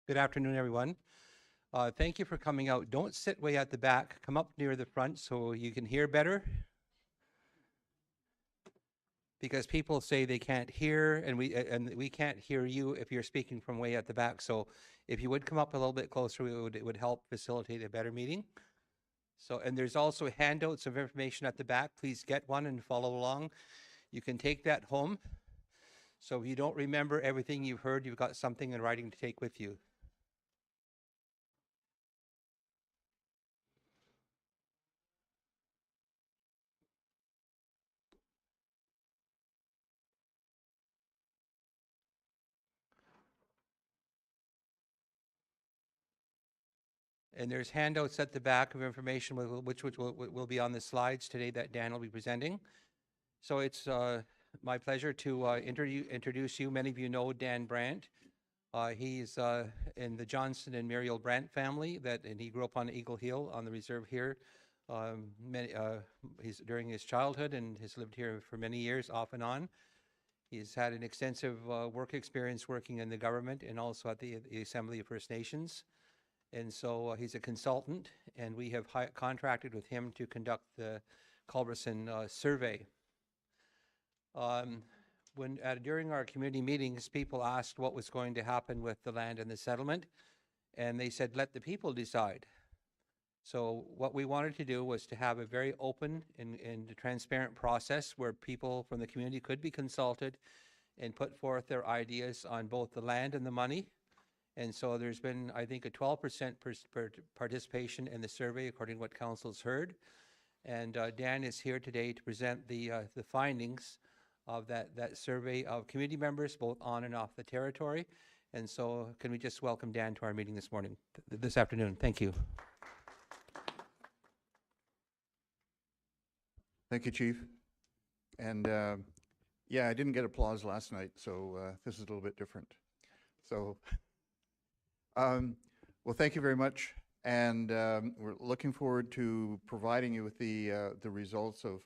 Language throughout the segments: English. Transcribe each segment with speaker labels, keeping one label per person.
Speaker 1: Good afternoon, everyone. Thank you for coming out. Don't sit way at the back. Come up near the front so you can hear better. Because people say they can't hear, and we can't hear you if you're speaking from way at the back. So, if you would come up a little bit closer, it would help facilitate a better meeting. So, and there's also handouts of information at the back. Please get one and follow along. You can take that home. So, if you don't remember everything you've heard, you've got something in writing to take with you. And there's handouts at the back of information which will be on the slides today that Dan will be presenting. So it's my pleasure to introduce you. Many of you know Dan Brandt. He's in the Johnson and Muriel Brandt family, and he grew up on Eagle Hill on the reserve here. He's during his childhood and has lived here for many years off and on. He's had an extensive work experience working in the government and also at the Assembly of First Nations. And so he's a consultant, and we have contracted with him to conduct the Culberson survey. During our community meetings, people asked what was going to happen with the land and the settlement, and they said, let the people decide. So what we wanted to do was to have a very open and transparent process where people from the community could be consulted and put forth their ideas on both the land and the money. And so there's been, I think, a 12% participation in the survey, according to what council's heard. And Dan is here today to present the findings of that survey of community members, both on and off the territory. And so can we just welcome Dan to our meeting this afternoon. Thank you.
Speaker 2: Thank you, Chief. And yeah, I didn't get applause last night, so this is a little bit different. So, well, thank you very much. And we're looking forward to providing you with the results of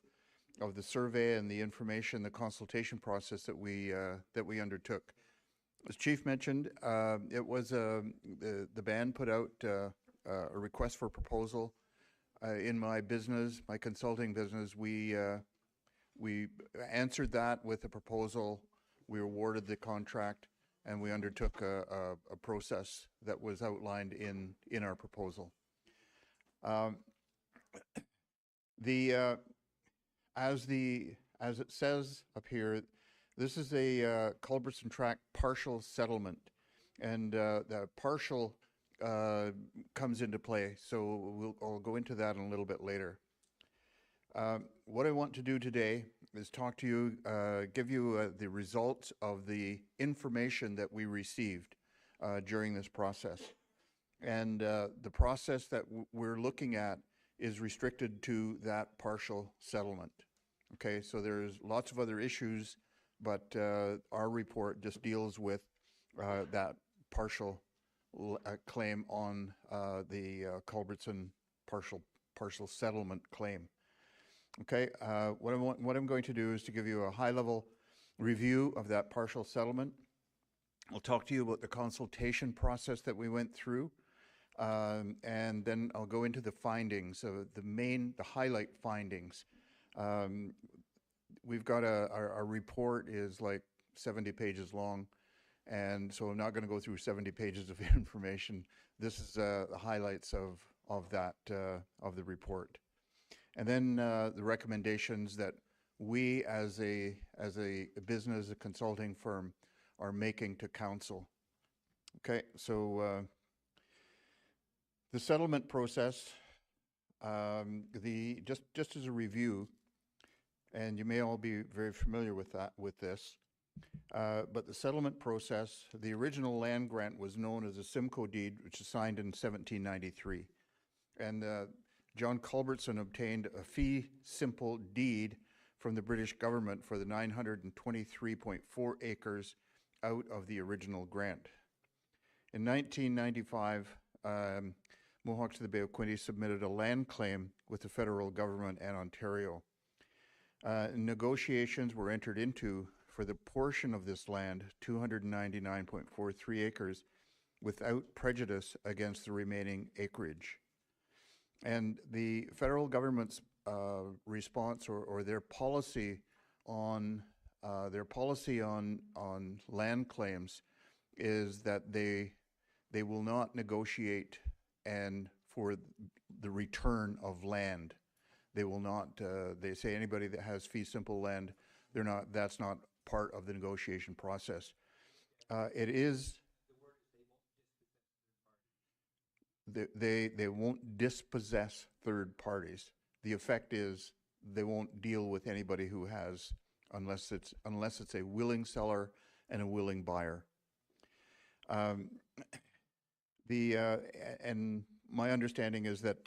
Speaker 2: the survey and the information, the consultation process that we undertook. As Chief mentioned, it was the band put out a request for proposal. In my business, my consulting business, we answered that with a proposal. We awarded the contract, and we undertook a process that was outlined in our proposal. As it says up here, this is a Culberson Tract partial settlement, and the partial comes into play. So I'll go into that in a little bit later. What I want to do today is talk to you, give you the results of the information that we received during this process. And the process that we're looking at is restricted to that partial settlement. Okay, so there's lots of other issues, but our report just deals with that partial claim on the Culberson partial settlement claim. Okay, what I'm going to do is to give you a high-level review of that partial settlement. I'll talk to you about the consultation process that we went through, and then I'll go into the findings, the highlight findings. We've got our report is like 70 pages long, and so I'm not going to go through 70 pages of information. This is the highlights of the report. And then the recommendations that we as a business, a consulting firm, are making to council. Okay, so the settlement process, just as a review, and you may all be very familiar with this, but the settlement process, the original land grant was known as a Simcoe deed, which was signed in 1793. And John Culbertson obtained a fee simple deed from the British government for the 923.4 acres out of the original grant. In 1995, Mohawks of the Bay of Quinte submitted a land claim with the federal government and Ontario. Negotiations were entered into for the portion of this land, 299.43 acres, without prejudice against the remaining acreage. And the federal government's response or their policy on land claims is that they will not negotiate and for the return of land. They will not. They say anybody that has fee simple land, they're not. That's not part of the negotiation process. It is. They won't dispossess third parties. The effect is they won't deal with anybody who has, unless it's a willing seller and a willing buyer. And my understanding is that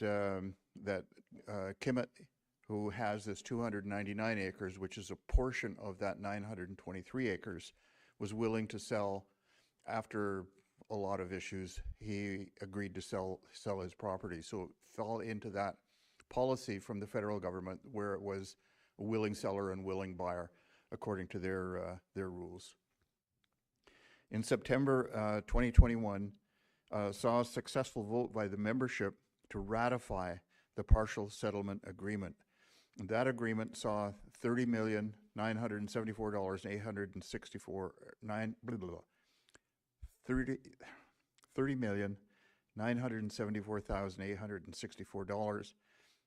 Speaker 2: Kimmett, who has this 299 acres, which is a portion of that 923 acres, was willing to sell after a lot of issues. He agreed to sell his property. So it fell into that policy from the federal government where it was a willing seller and willing buyer according to their rules. In September 2021, saw a successful vote by the membership to ratify the partial settlement agreement. And that agreement saw $30,974,864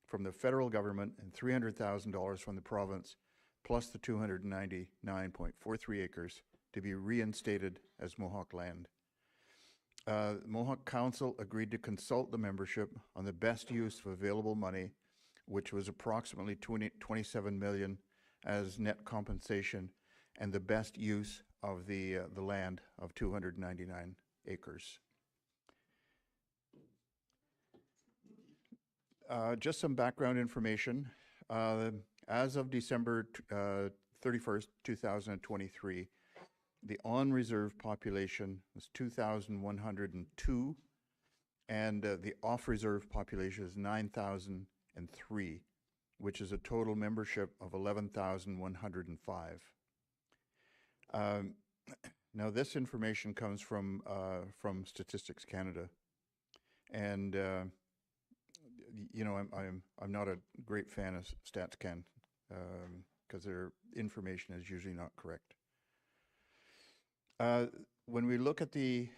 Speaker 2: from the federal government and $300,000 from the province, plus the 299.43 acres to be reinstated as Mohawk land. Mohawk Council agreed to consult the membership on the best use of available money, which was approximately 27 million as net compensation, and the best use of the land of 299 acres. Just some background information. As of December 31st, 2023, the on-reserve population was 2,102, and the off-reserve population is 9,003, which is a total membership of 11,105. Now, this information comes from Statistics Canada, and you know, I'm not a great fan of StatsCan because their information is usually not correct. When we look at the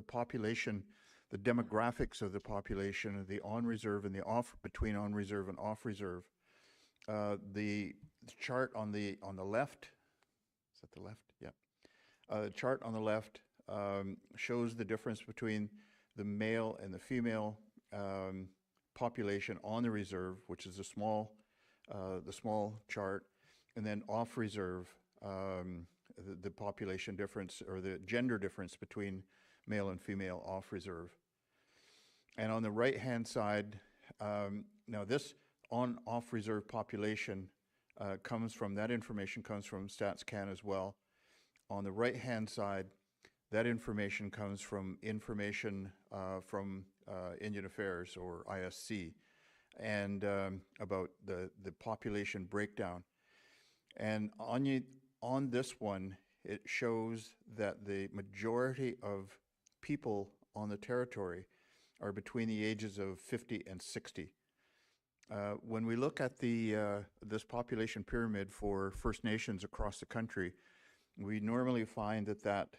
Speaker 2: population, the demographics of the population, the on-reserve and the between on-reserve and off-reserve, the chart on the left, is that the left? Yeah. The chart on the left shows the difference between the male and the female population on the reserve, which is the small chart, and then off-reserve, the population difference or the gender difference between male and female off-reserve. And on the right-hand side, now this on-off-reserve population that information comes from StatsCan as well. On the right-hand side, that information comes from information from Indian Affairs or ISC, and about the population breakdown. And on this one, it shows that the majority of people on the territory are between the ages of 50 and 60. When we look at this population pyramid for First Nations across the country, we normally find that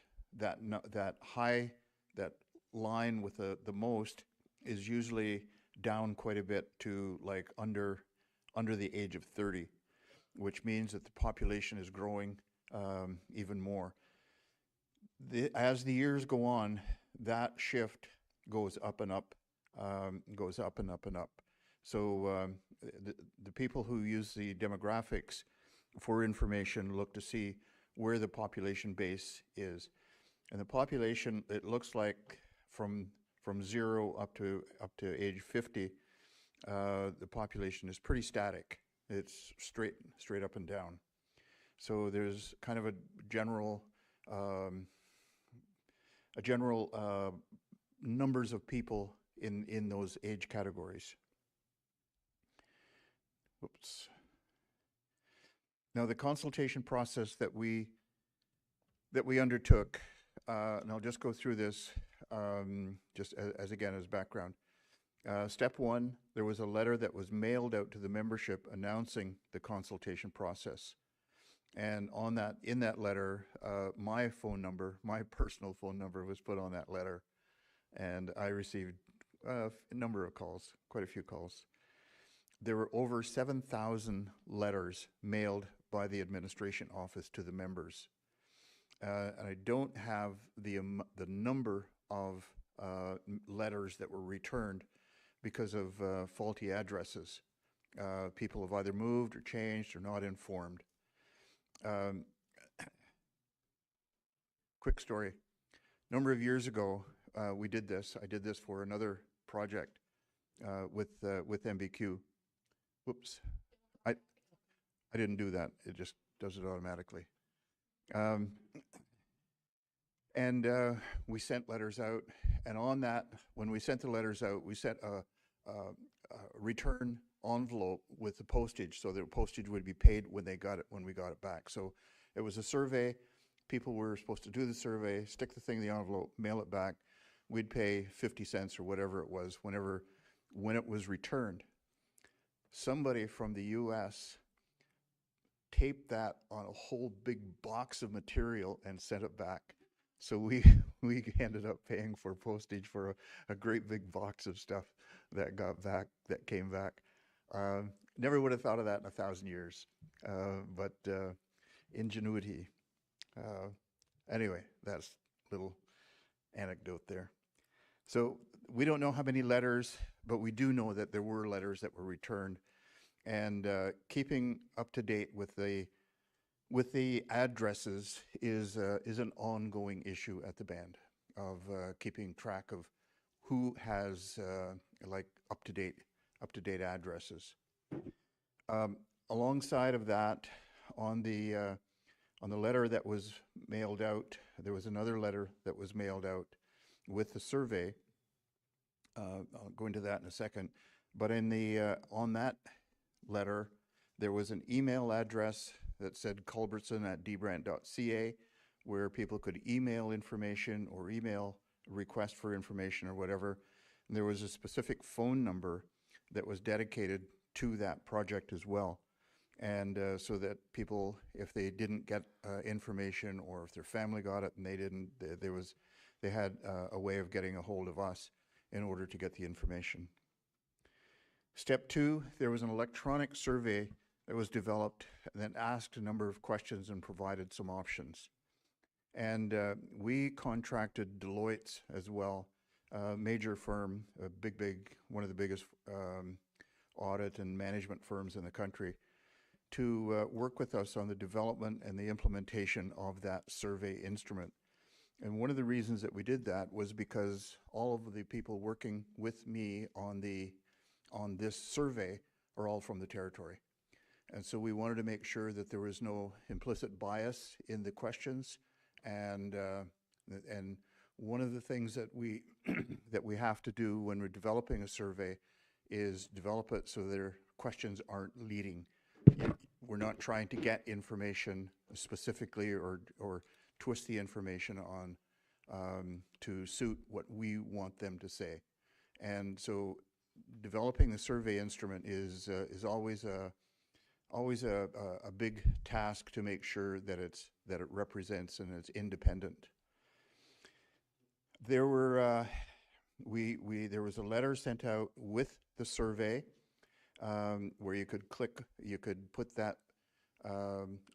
Speaker 2: line with the most is usually down quite a bit to like under the age of 30, which means that the population is growing even more. As the years go on, that shift goes up and up, goes up and up and up. So the people who use the demographics for information look to see where the population base is. And the population, it looks like from 0 up to age 50, the population is pretty static. It's straight up and down. So there's kind of a general numbers of people in those age categories. Oops. Now the consultation process that we undertook and I'll just go through this just again as background. Step one, there was a letter that was mailed out to the membership announcing the consultation process. And in that letter, my phone number, my personal phone number was put on that letter. And I received a number of calls, quite a few calls. There were over 7,000 letters mailed by the administration office to the members. And I don't have the number of letters that were returned because of faulty addresses. People have either moved or changed or not informed. Quick story. A number of years ago, we did this. I did this for another project with MBQ. Whoops. I didn't do that. It just does it automatically. And we sent letters out. And on that, when we sent the letters out, we sent a return envelope with the postage, so the postage would be paid when we got it back. So it was a survey. People were supposed to do the survey, stick the thing in the envelope, mail it back. We'd pay 50 cents or whatever it was when it was returned. Somebody from the US taped that on a whole big box of material and sent it back. So we ended up paying for postage for a great big box of stuff that came back. Never would have thought of that in 1,000 years, but ingenuity. Anyway, that's a little anecdote there. So we don't know how many letters, but we do know that there were letters that were returned. And keeping up to date with the addresses is an ongoing issue at the band, of keeping track of who has like up to date addresses. Alongside of that, on the letter that was mailed out, there was another letter that was mailed out with the survey. I'll go into that in a second. But on that letter, there was an email address that said culbertson@dbrant.ca, where people could email information or email request for information or whatever. And there was a specific phone number that was dedicated to that project as well. And so that people, if they didn't get information, or if their family got it and they didn't, they had a way of getting a hold of us in order to get the information. Step two, there was an electronic survey that was developed and then asked a number of questions and provided some options. And we contracted Deloitte as well, a major firm, one of the biggest audit and management firms in the country, to work with us on the development and the implementation of that survey instrument. And one of the reasons that we did that was because all of the people working with me on this survey are all from the territory. And so we wanted to make sure that there was no implicit bias in the questions. And one of the things that we that we have to do when we're developing a survey is develop it so their questions aren't leading. We're not trying to get information specifically or twist the information on to suit what we want them to say. And so developing the survey instrument is always a big task to make sure that it represents and it's independent. There were there was a letter sent out with the survey where you could put that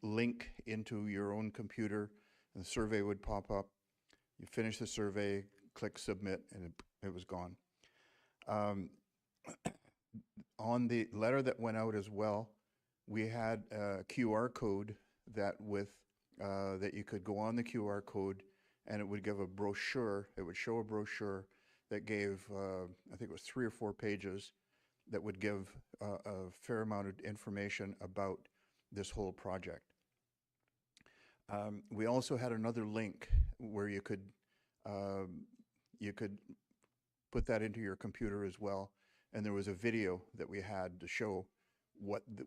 Speaker 2: link into your own computer, and the survey would pop up. You finish the survey, click submit, and it was gone. On the letter that went out as well, we had a QR code that you could go on the QR code, and it would give a brochure. It would show a brochure that gave, I think it was 3 or 4 pages, that would give a fair amount of information about this whole project. We also had another link where you could put that into your computer as well, and there was a video that we had to show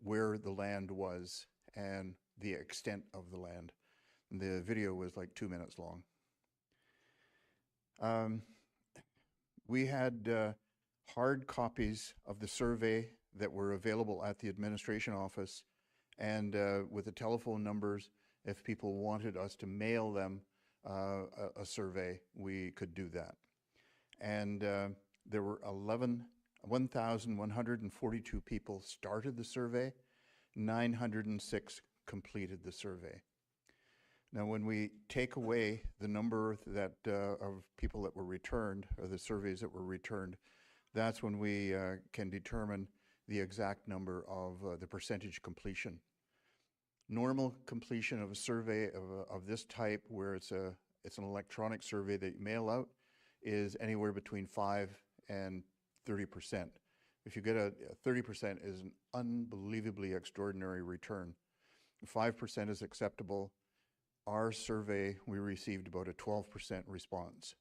Speaker 2: where the land was and the extent of the land. And the video was like 2 minutes long. Um, we had hard copies of the survey that were available at the administration office, and with the telephone numbers, if people wanted us to mail them a survey, we could do that. And there were 1,142 people started the survey, 906 completed the survey. Now, when we take away the number that of people that were returned, or the surveys that were returned, that's when we can determine the exact number of the percentage completion. Normal completion of a survey of this type, where it's an electronic survey that you mail out, is anywhere between 5 and 30%. If you get a 30% is an unbelievably extraordinary return. 5% is acceptable. Our survey, we received about a 12% response.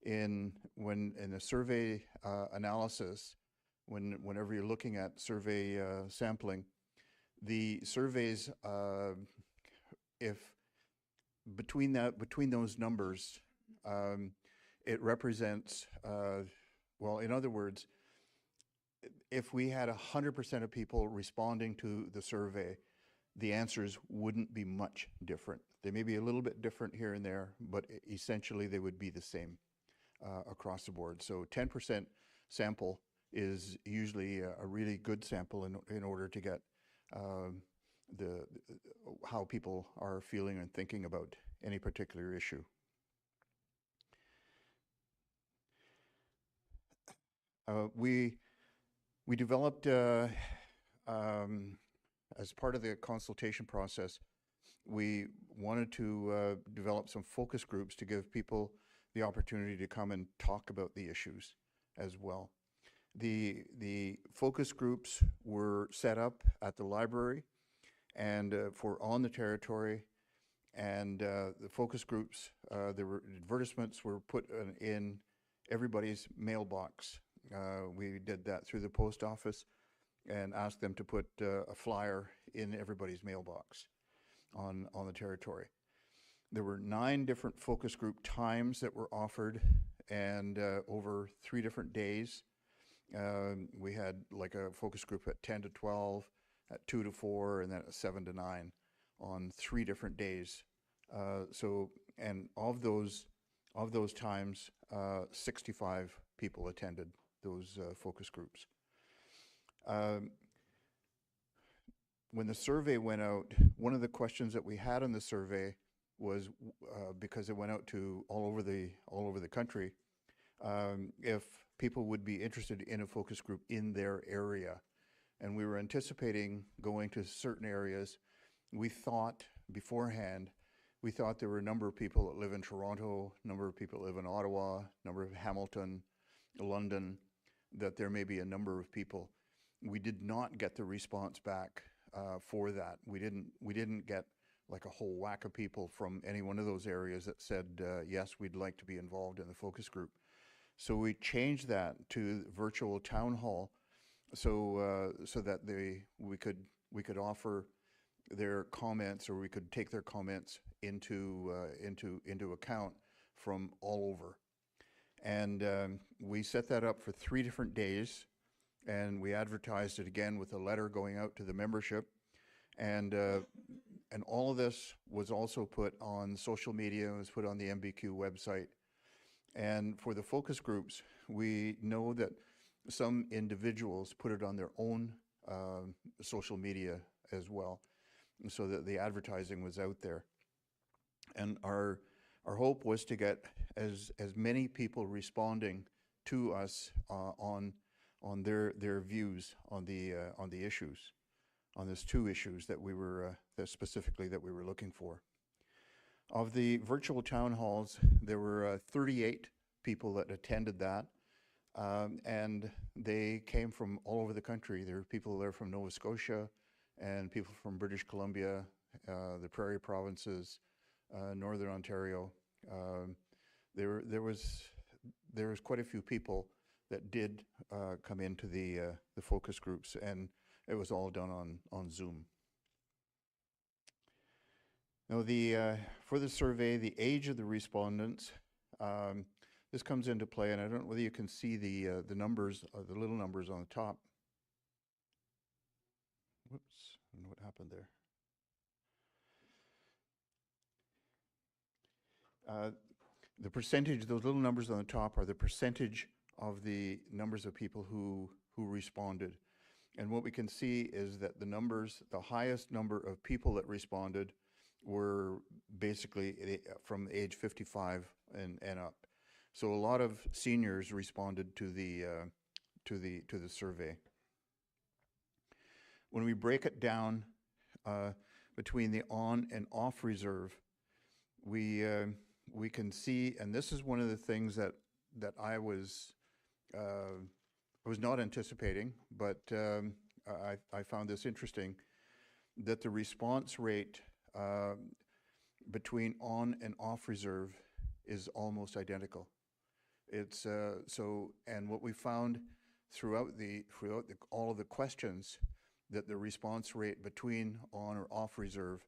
Speaker 2: In the survey analysis, whenever you're looking at survey sampling, the surveys, if between those numbers, it represents, well, in other words, if we had 100% of people responding to the survey, the answers wouldn't be much different. They may be a little bit different here and there, but essentially they would be the same across the board. So 10% sample is usually a really good sample in order to get how people are feeling and thinking about any particular issue. We developed, as part of the consultation process, we wanted to develop some focus groups to give people the opportunity to come and talk about the issues as well. The focus groups were set up at the library and for on the territory, and the focus groups, the advertisements were put in everybody's mailbox. We did that through the post office and asked them to put a flyer in everybody's mailbox on the territory. There were 9 different focus group times that were offered, and over 3 different days. We had like a focus group at 10 to 12, at 2 to 4, and then at 7 to 9 on 3 different days. And of those times, 65 people attended those focus groups. When the survey went out, one of the questions that we had in the survey was, because it went out to all over the country, if people would be interested in a focus group in their area. And we were anticipating going to certain areas. We thought beforehand, there were a number of people that live in Toronto, a number of people that live in Ottawa, a number of Hamilton, London, that there may be a number of people. We did not get the response back for that. We didn't get like a whole whack of people from any one of those areas that said, yes, we'd like to be involved in the focus group. So we changed that to virtual town hall, so that we could offer their comments, or we could take their comments into account from all over. And we set that up for 3 different days, and we advertised it again with a letter going out to the membership. And all of this was also put on social media, it was put on the MBQ website. And for the focus groups, we know that some individuals put it on their own social media as well, so that the advertising was out there. And our hope was to get as many people responding to us on their views on the issues, on these 2 issues that we were specifically that we were looking for. Of the virtual town halls, there were 38 people that attended that, and they came from all over the country. There were people there from Nova Scotia, and people from British Columbia, the Prairie Provinces, Northern Ontario. There was quite a few people that did come into the focus groups, and it was all done on Zoom. Now, for the survey, the age of the respondents, this comes into play, and I don't know whether you can see the numbers, the little numbers on the top. Whoops, I don't know what happened there. The percentage, those little numbers on the top are the percentage of the numbers of people who responded. And what we can see is that the numbers, the highest number of people that responded were basically from age 55 and up. So a lot of seniors responded to the survey. When we break it down between the on and off reserve, we can see, and this is one of the things that I was not anticipating, but I found this interesting, that the response rate between on and off reserve is almost identical. It's so, and what we found throughout all of the questions, that the response rate between on or off reserve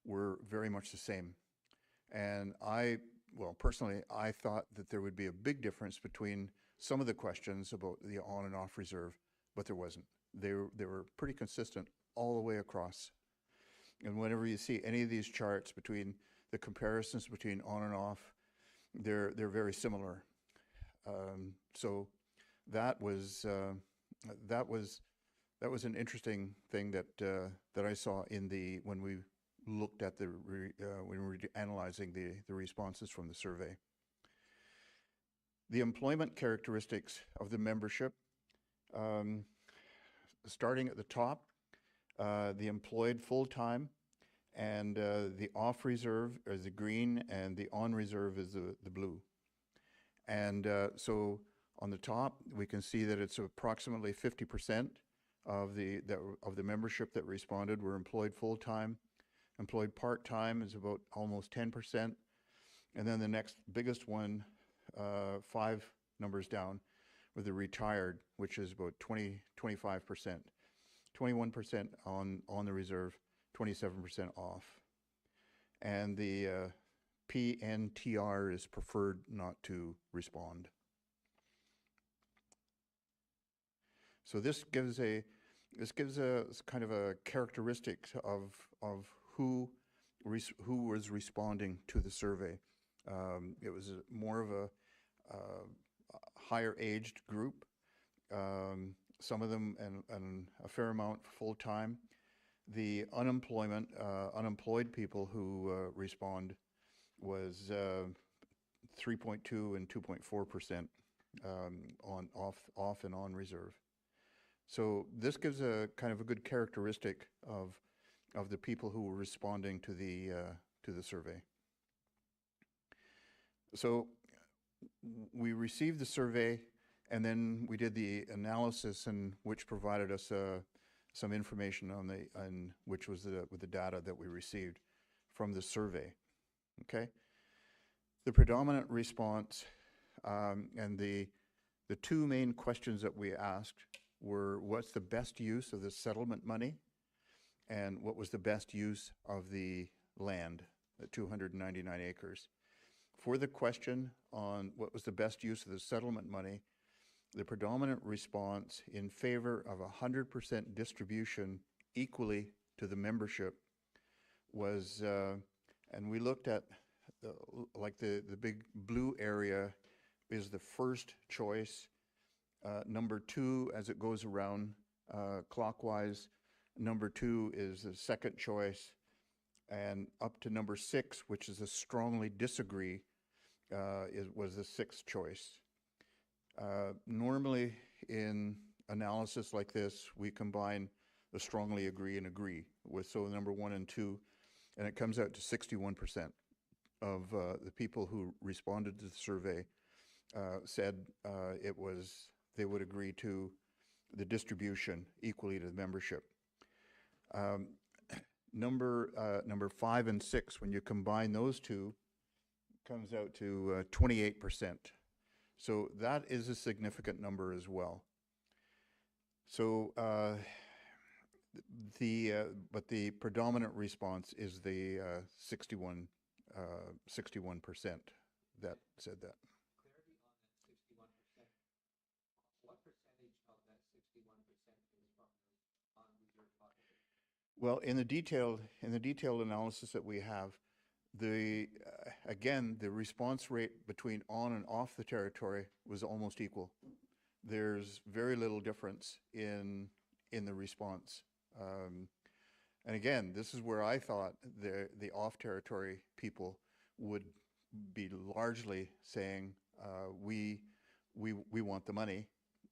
Speaker 2: were very much the same. And personally, I thought that there would be a big difference between some of the questions about the on and off reserve, but there wasn't. They were pretty consistent all the way across. And whenever you see any of these charts between the comparisons between on and off, they're very similar. So that was an interesting thing that I saw when we looked at when we were analyzing the responses from the survey. The employment characteristics of the membership, starting at the top, the employed full-time, and the off reserve is the green, and the on reserve is the blue. And so on the top, we can see that it's approximately 50% of the membership that responded were employed full-time. Employed part-time is about almost 10%. And then the next biggest one, 5 numbers down, with the retired, which is about 25%. 21% on the reserve, 27% off. And the PNTR is preferred not to respond. So this gives a kind of a characteristic of who was responding to the survey. It was more of a higher aged group. Some of them and a fair amount full-time. The unemployed people who respond was 3.2 and 2.4% on off and on reserve. So this gives a kind of a good characteristic of the people who were responding to the survey. So we received the survey, and then we did the analysis, and which provided us some information on which was with the data that we received from the survey. Okay, the predominant response and the two main questions that we asked were: what's the best use of the settlement money, and what was the best use of the land, the 299 acres. For the question on what was the best use of the settlement money, the predominant response in favor of 100% distribution equally to the membership was, and we looked at the big blue area is the first choice. Number 2, as it goes around clockwise, number 2 is the second choice, and up to number 6, which is a strongly disagree, was the 6th choice. Normally in analysis like this, we combine the strongly agree and agree with, so number 1 and 2, and it comes out to 61% of the people who responded to the survey said they would agree to the distribution equally to the membership. Number 5 and 6, when you combine those two, comes out to 28%. So that is a significant number as well. So, but the predominant response is the 61% that said that. Well, in the detailed analysis that we have, again, the response rate between on and off the territory was almost equal. There's very little difference in the response. And again, this is where I thought the off territory people would be largely saying, we want the money,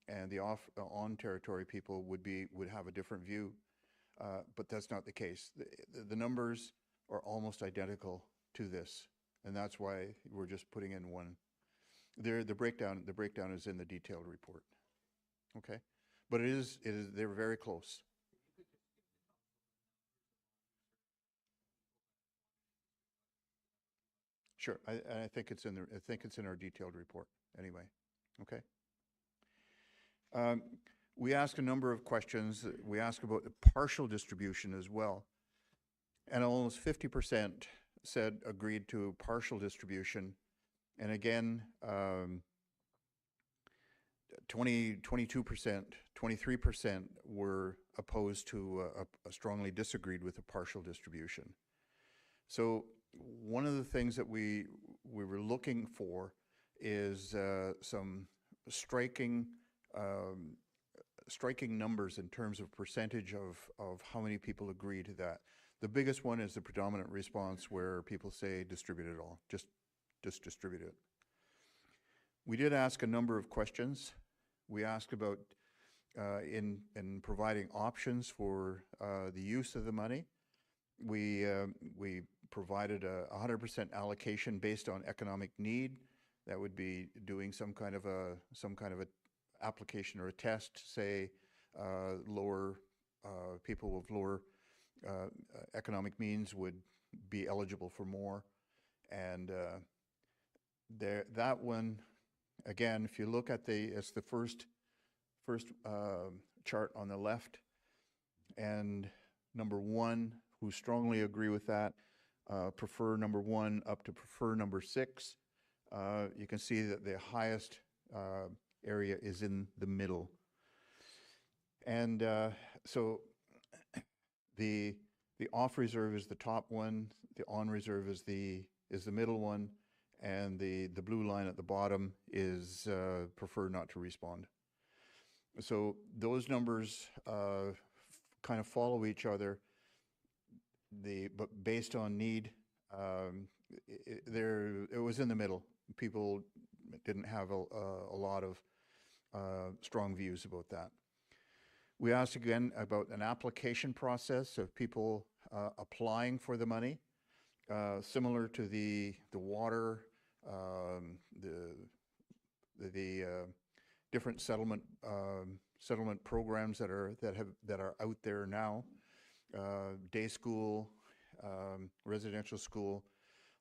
Speaker 2: and the on territory people would have a different view. But that's not the case. The numbers are almost identical to this, and that's why we're just putting in one. The breakdown is in the detailed report. Okay, but they're very close. Sure, I think it's in our detailed report anyway. Okay. We asked a number of questions. We asked about the partial distribution as well, and almost 50% said agreed to partial distribution, and again, 22%, 23% were opposed to strongly disagreed with a partial distribution. So one of the things that we were looking for is some striking numbers in terms of percentage of how many people agree to that. The biggest one is the predominant response, where people say distribute it all, just distribute it. We did ask a number of questions. We asked about in providing options for the use of the money. We provided a 100% allocation based on economic need. That would be doing some kind of a application or a test, say lower people with lower economic means would be eligible for more. And that one, again, if you look at it's the first chart on the left, and number one, who strongly agree with that, prefer number one up to prefer number 6. You can see that the highest area is in the middle. And so the off reserve is the top one, the on reserve is the middle one, and the blue line at the bottom is prefer not to respond. So those numbers kind of follow each other. But based on need, it was in the middle. People didn't have a lot of strong views about that. We asked again about an application process of people applying for the money, similar to the water, the different settlement programs that are out there now, day school, residential school,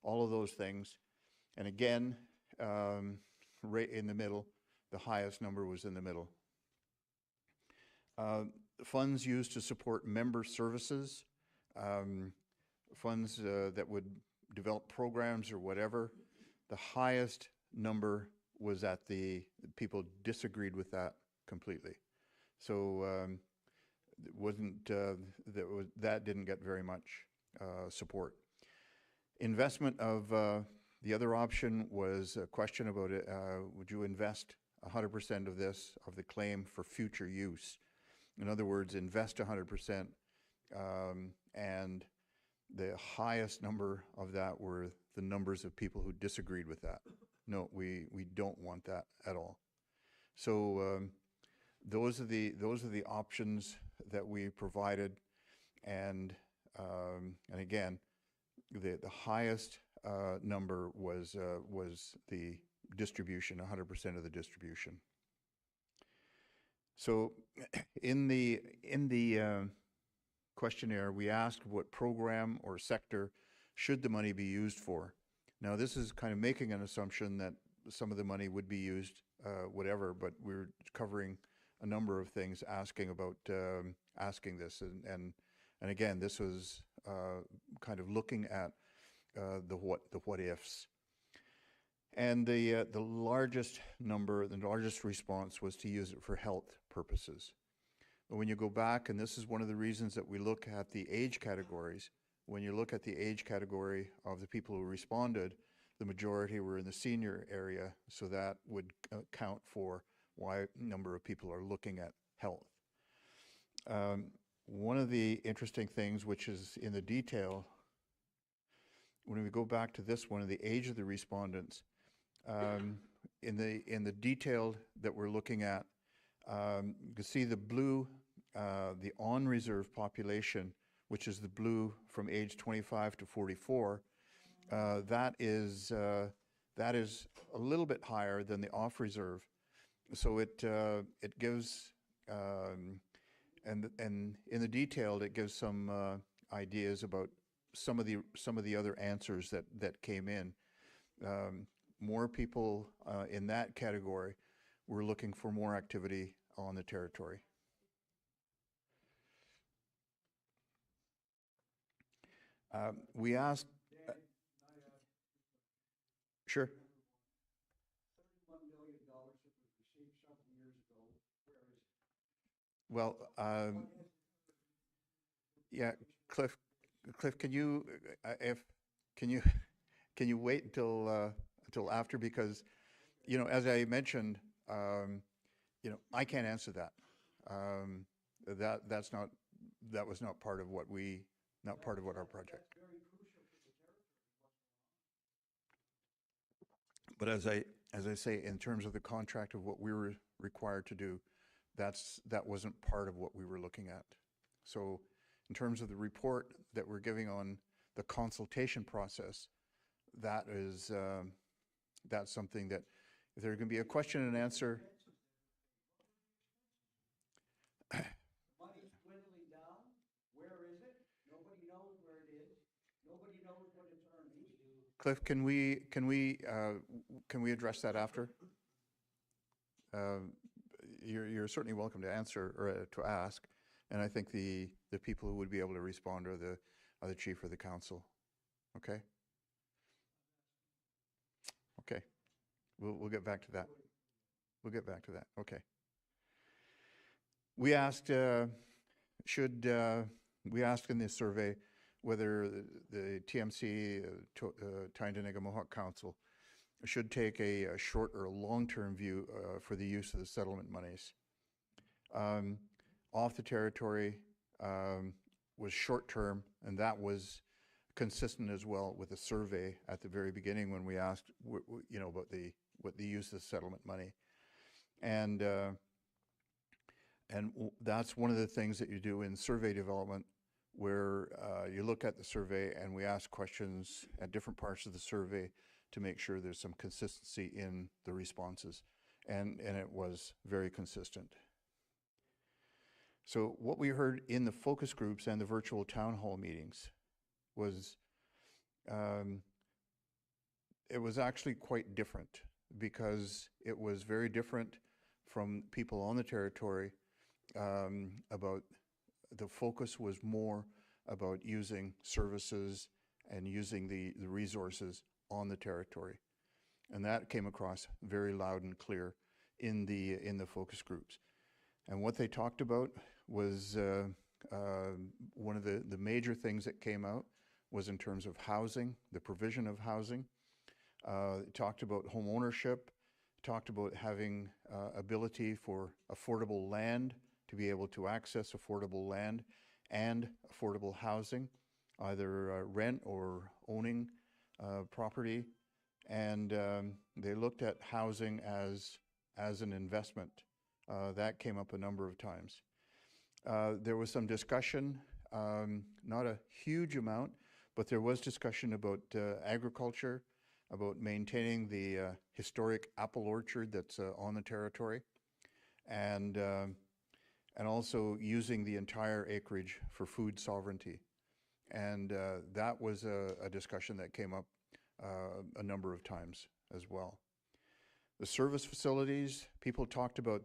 Speaker 2: all of those things. And again, right in the middle, the highest number was in the middle. Funds used to support member services, funds that would develop programs or whatever, the highest number was at the people disagreed with that completely. So it wasn't that didn't get very much support. Investment of the other option was a question about would you invest 100% of the claim for future use? In other words, invest 100%, and the highest number of that were the numbers of people who disagreed with that. No, we don't want that at all. So those are the options that we provided, and again, the highest number was the distribution, 100% of the distribution. So in the questionnaire, we asked what program or sector should the money be used for. Now, this is kind of making an assumption that some of the money would be used whatever, but we're covering a number of things, asking about asking this, and again, this was kind of looking at the what ifs. And the largest number, the largest response was to use it for health purposes. But when you go back, and this is one of the reasons that we look at the age categories, when you look at the age category of the people who responded, the majority were in the senior area, so that would account for why a number of people are looking at health. One of the interesting things, which is in the detail, when we go back to this one, the age of the respondents, in the detail that we're looking at, you can see the blue, the on-reserve population, which is the blue from age 25 to 44. That is a little bit higher than the off-reserve. So it gives, and in the detailed, it gives some ideas about some of the other answers that came in. More people in that category were looking for more activity on the territory. We asked. Sure. Well, yeah, Cliff, can you can you wait until after, because as I mentioned, I can't answer that. That was not part of what our project. But as I say, in terms of the contract of what we were required to do, that wasn't part of what we were looking at. So in terms of the report that we're giving on the consultation process, that's something that if there can be a question and answer.
Speaker 3: Money's dwindling down. Where is it? Nobody knows where it is. Nobody knows what it's earning.
Speaker 2: Cliff, can we address that after? You're certainly welcome to answer or to ask, and I think the people who would be able to respond are the chief or the council. Okay. Okay. We'll get back to that. We'll get back to that. Okay. We asked we asked in this survey whether the TMC, Tyendinaga Mohawk Council, should take a short or a long-term view for the use of the settlement monies. Off the territory was short-term, and that was consistent as well with the survey at the very beginning when we asked, about what the use of the settlement money, and that's one of the things that you do in survey development, where you look at the survey and we ask questions at different parts of the survey to make sure there's some consistency in the responses, and it was very consistent. So what we heard in the focus groups and the virtual town hall meetings was it was actually quite different, because it was very different from people on the territory. About the focus was more about using services and using the resources on the territory, and that came across very loud and clear in the focus groups. And what they talked about was one of the major things that came out was in terms of housing, the provision of housing. It talked about home ownership, talked about having ability for affordable land, to be able to access affordable land and affordable housing, either rent or owning property. And they looked at housing as an investment. That came up a number of times. There was some discussion, not a huge amount, but there was discussion about agriculture, about maintaining the historic apple orchard that's on the territory, and also using the entire acreage for food sovereignty. And that was a discussion that came up a number of times as well. The service facilities, people talked about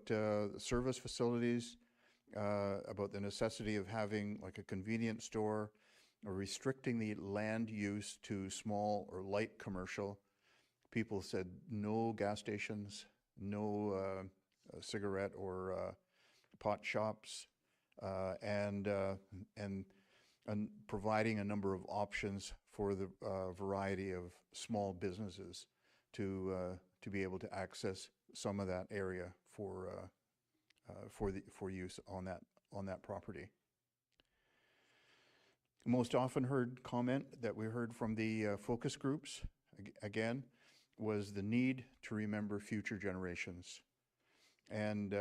Speaker 2: service facilities, about the necessity of having like a convenience store, or restricting the land use to small or light commercial. People said no gas stations, no cigarette or pot shops, and providing a number of options for the variety of small businesses to be able to access some of that area for use on that property. Most often heard comment that we heard from the focus groups, again, was the need to remember future generations. And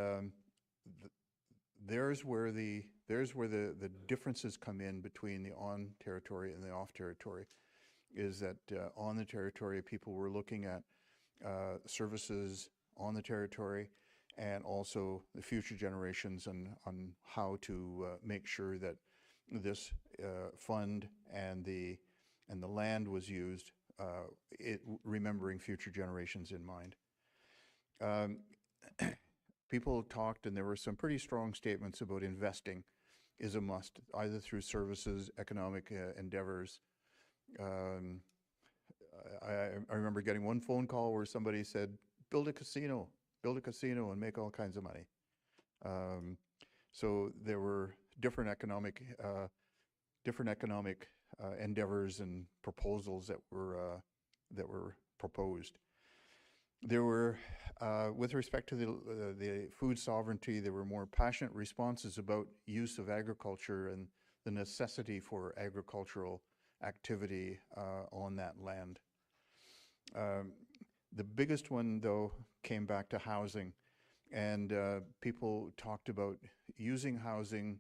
Speaker 2: there's where the differences come in between the on territory and the off territory, is that on the territory people were looking at services on the territory and also the future generations on how to make sure that this fund and the land was used, remembering future generations in mind. People talked, and there were some pretty strong statements about investing is a must, either through services, economic endeavors. I remember getting one phone call where somebody said, build a casino and make all kinds of money. So there were different economic endeavors and proposals that were proposed. There were, with respect to the food sovereignty, there were more passionate responses about use of agriculture and the necessity for agricultural activity on that land. The biggest one, though, came back to housing, and people talked about using housing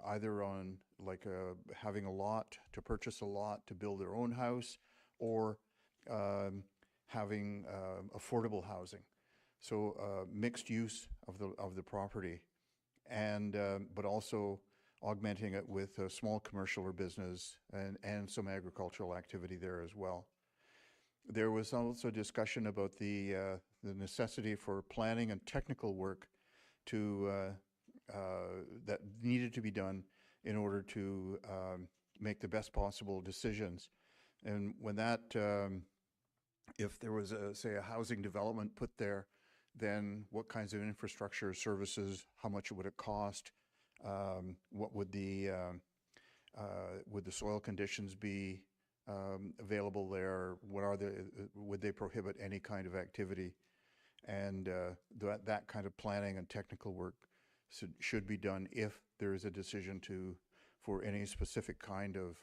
Speaker 2: either on like having a lot, to purchase a lot to build their own house, or having affordable housing. So mixed use of the property, and but also augmenting it with small commercial or business and some agricultural activity there as well. There was also discussion about the necessity for planning and technical work that needed to be done in order to make the best possible decisions. And when that, if there was say a housing development put there, then what kinds of infrastructure services, how much would it cost, what would the soil conditions be available there, would they prohibit any kind of activity, and that kind of planning and technical work should be done if there is a decision for any specific kind of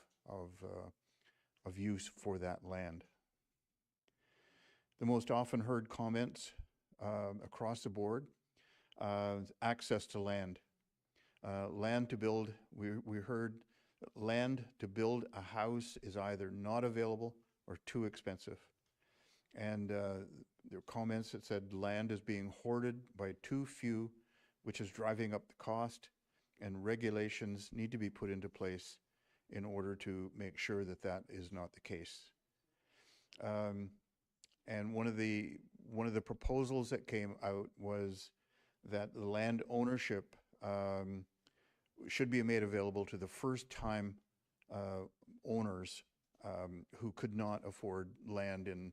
Speaker 2: use for that land. The most often heard comments across the board, access to land. Land to build, we heard land to build a house is either not available or too expensive. And there were comments that said land is being hoarded by too few, which is driving up the cost, and regulations need to be put into place in order to make sure that that is not the case. And one of the proposals that came out was that the land ownership should be made available to the first-time owners who could not afford land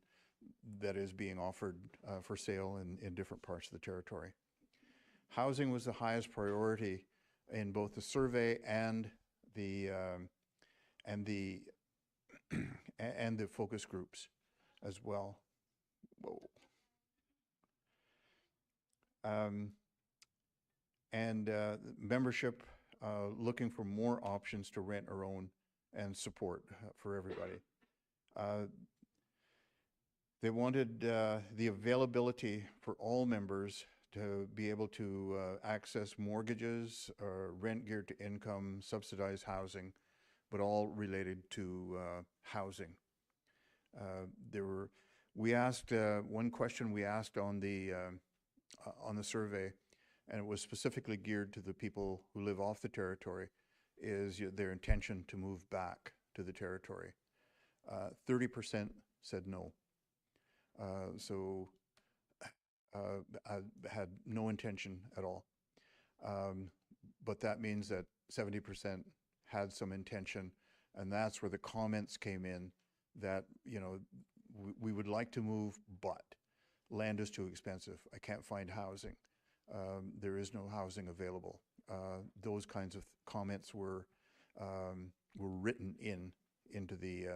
Speaker 2: that is being offered for sale in different parts of the territory. Housing was the highest priority in both the survey and the focus groups as well. Whoa. Membership looking for more options to rent or own and support for everybody. They wanted the availability for all members to be able to access mortgages, rent geared to income, subsidized housing, but all related to housing. We asked one question we asked on the survey, and it was specifically geared to the people who live off the territory, is their intention to move back to the territory. 30% said no. So had no intention at all. But that means that 70% had some intention, and that's where the comments came in that, you know, we would like to move, but land is too expensive. I can't find housing. There is no housing available. those kinds of comments were written into the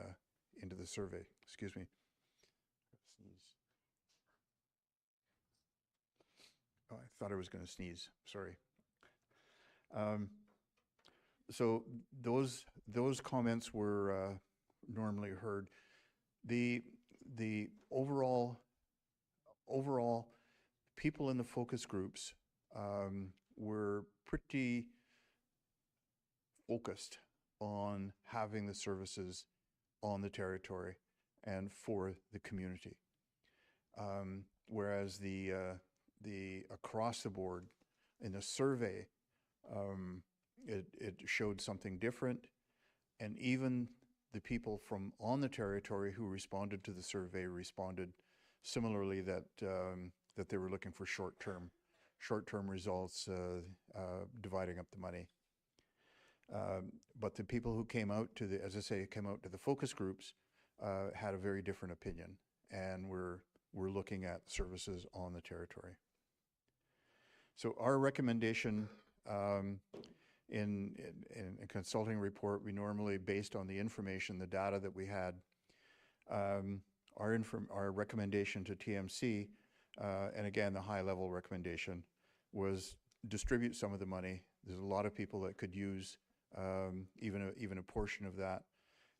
Speaker 2: survey. Excuse me. Sneeze. Oh, I thought I was going to sneeze. Sorry. So those comments were normally heard. The overall people in the focus groups were pretty focused on having the services on the territory and for the community. Whereas the across the board in the survey, it showed something different, and even the people from on the territory who responded to the survey responded similarly that that they were looking for short-term results, dividing up the money. But the people who came out to the, as I say, came out to the focus groups had a very different opinion, and we're looking at services on the territory. So our recommendation in a consulting report, we normally, based on the information, the data that we had, our recommendation to TMC, and again, the high-level recommendation, was distribute some of the money. There's a lot of people that could use even a portion of that,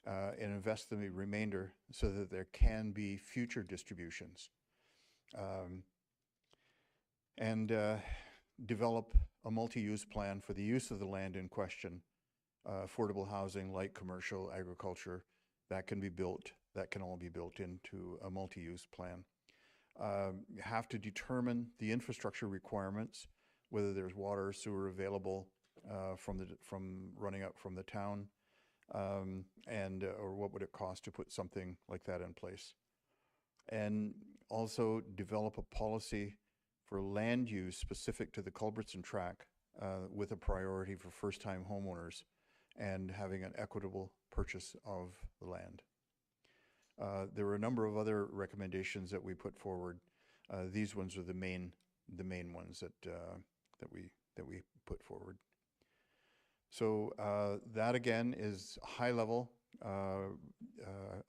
Speaker 2: and invest the remainder so that there can be future distributions. And develop a multi-use plan for the use of the land in question, affordable housing, light commercial, agriculture, that can be built, that can all be built into a multi-use plan. You have to determine the infrastructure requirements, whether there's water, sewer available from running up from the town, and or what would it cost to put something like that in place. And also develop a policy for land use specific to the Culbertson Tract, with a priority for first-time homeowners and having an equitable purchase of the land. There were a number of other recommendations that we put forward. These ones are the main ones that we put forward. So that again is a high-level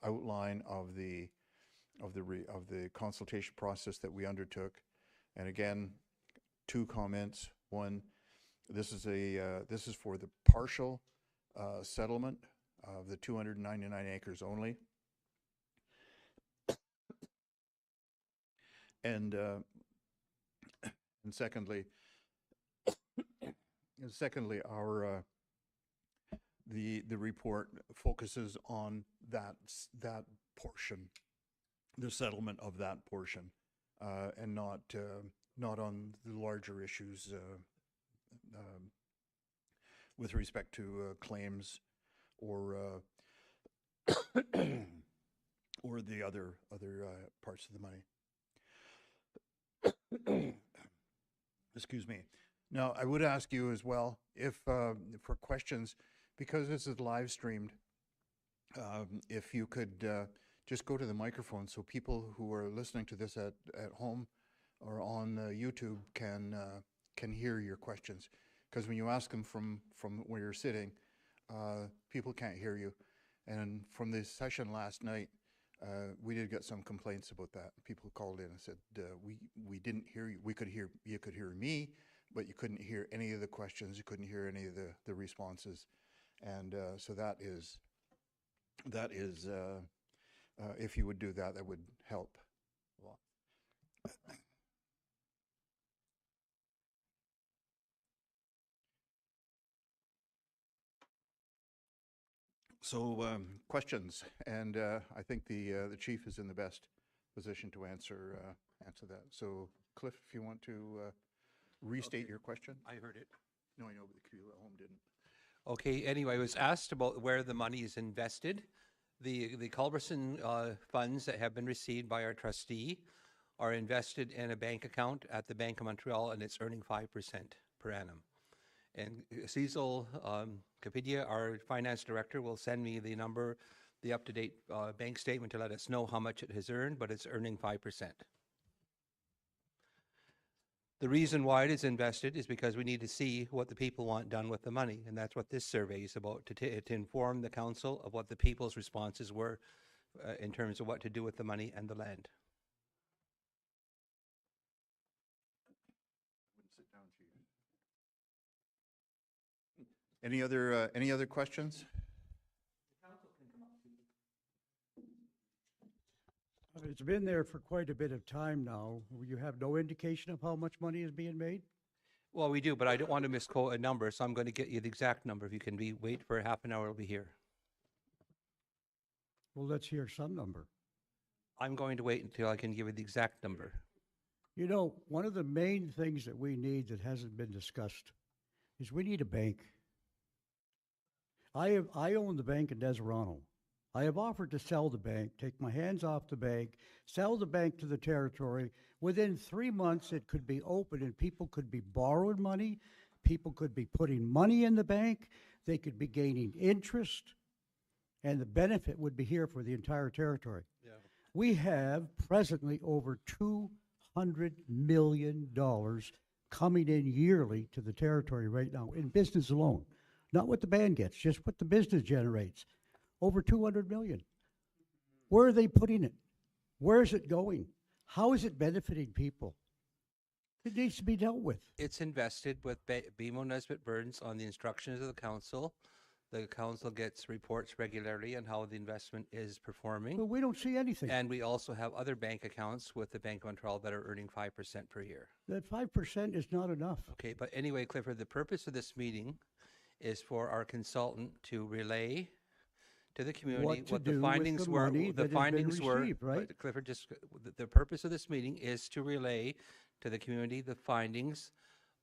Speaker 2: outline of the consultation process that we undertook. And again, 2 comments. One, this is for the partial settlement of the 299 acres only. And secondly, our the report focuses on that portion, the settlement of that portion, and not on the larger issues with respect to claims or or the other parts of the money. Excuse me. Now, I would ask you as well, if for questions, because this is live streamed, if you could just go to the microphone so people who are listening to this at home or on YouTube can hear your questions. Because when you ask them from where you're sitting, people can't hear you. And from this session last night, we did get some complaints about that. People called in and said, we didn't hear you. You could hear me, but you couldn't hear any of the questions. You couldn't hear any of the responses. And so that is if you would do that, that would help a lot. So questions, and I think the chief is in the best position to answer that. So Cliff, if you want to restate your question.
Speaker 1: I heard it.
Speaker 2: No, I know, but the people at home didn't.
Speaker 1: Okay, anyway, I was asked about where the money is invested. The Culbertson funds that have been received by our trustee are invested in a bank account at the Bank of Montreal, and it's earning 5% per annum. And Cecil Capidia, our finance director, will send me the number, the up-to-date bank statement to let us know how much it has earned, but it's earning 5%. The reason why it is invested is because we need to see what the people want done with the money, and that's what this survey is about, to inform the council of what the people's responses were in terms of what to do with the money and the land.
Speaker 2: Any other questions?
Speaker 3: It's been there for quite a bit of time now. You have no indication of how much money is being made?
Speaker 1: Well, we do, but I don't want to misquote a number, so I'm going to get you the exact number. If you can wait for half an hour, I'll be here.
Speaker 3: Well, let's hear some number.
Speaker 1: I'm going to wait until I can give you the exact number.
Speaker 3: You know, one of the main things that we need that hasn't been discussed is we need a bank. I own the bank in Deserano. I have offered to sell the bank, take my hands off the bank, sell the bank to the territory. Within 3 months, it could be open and people could be borrowing money. People could be putting money in the bank. They could be gaining interest. And the benefit would be here for the entire territory.
Speaker 1: Yeah.
Speaker 3: We have presently over $200 million coming in yearly to the territory right now in business alone. Not what the band gets, just what the business generates. Over 200 million. Where are they putting it? Where is it going? How is it benefiting people? It needs to be dealt with.
Speaker 1: It's invested with BMO Nesbitt Burns on the instructions of the council. The council gets reports regularly on how the investment is performing.
Speaker 3: But we don't see anything.
Speaker 1: And we also have other bank accounts with the Bank of Montreal that are earning 5% per year.
Speaker 3: That 5% is not enough.
Speaker 1: Okay, but anyway, Clifford, the purpose of this meeting is for our consultant to relay to the community what the findings were. The findings were,
Speaker 3: right?
Speaker 1: but Clifford, just the purpose of this meeting is to relay to the community the findings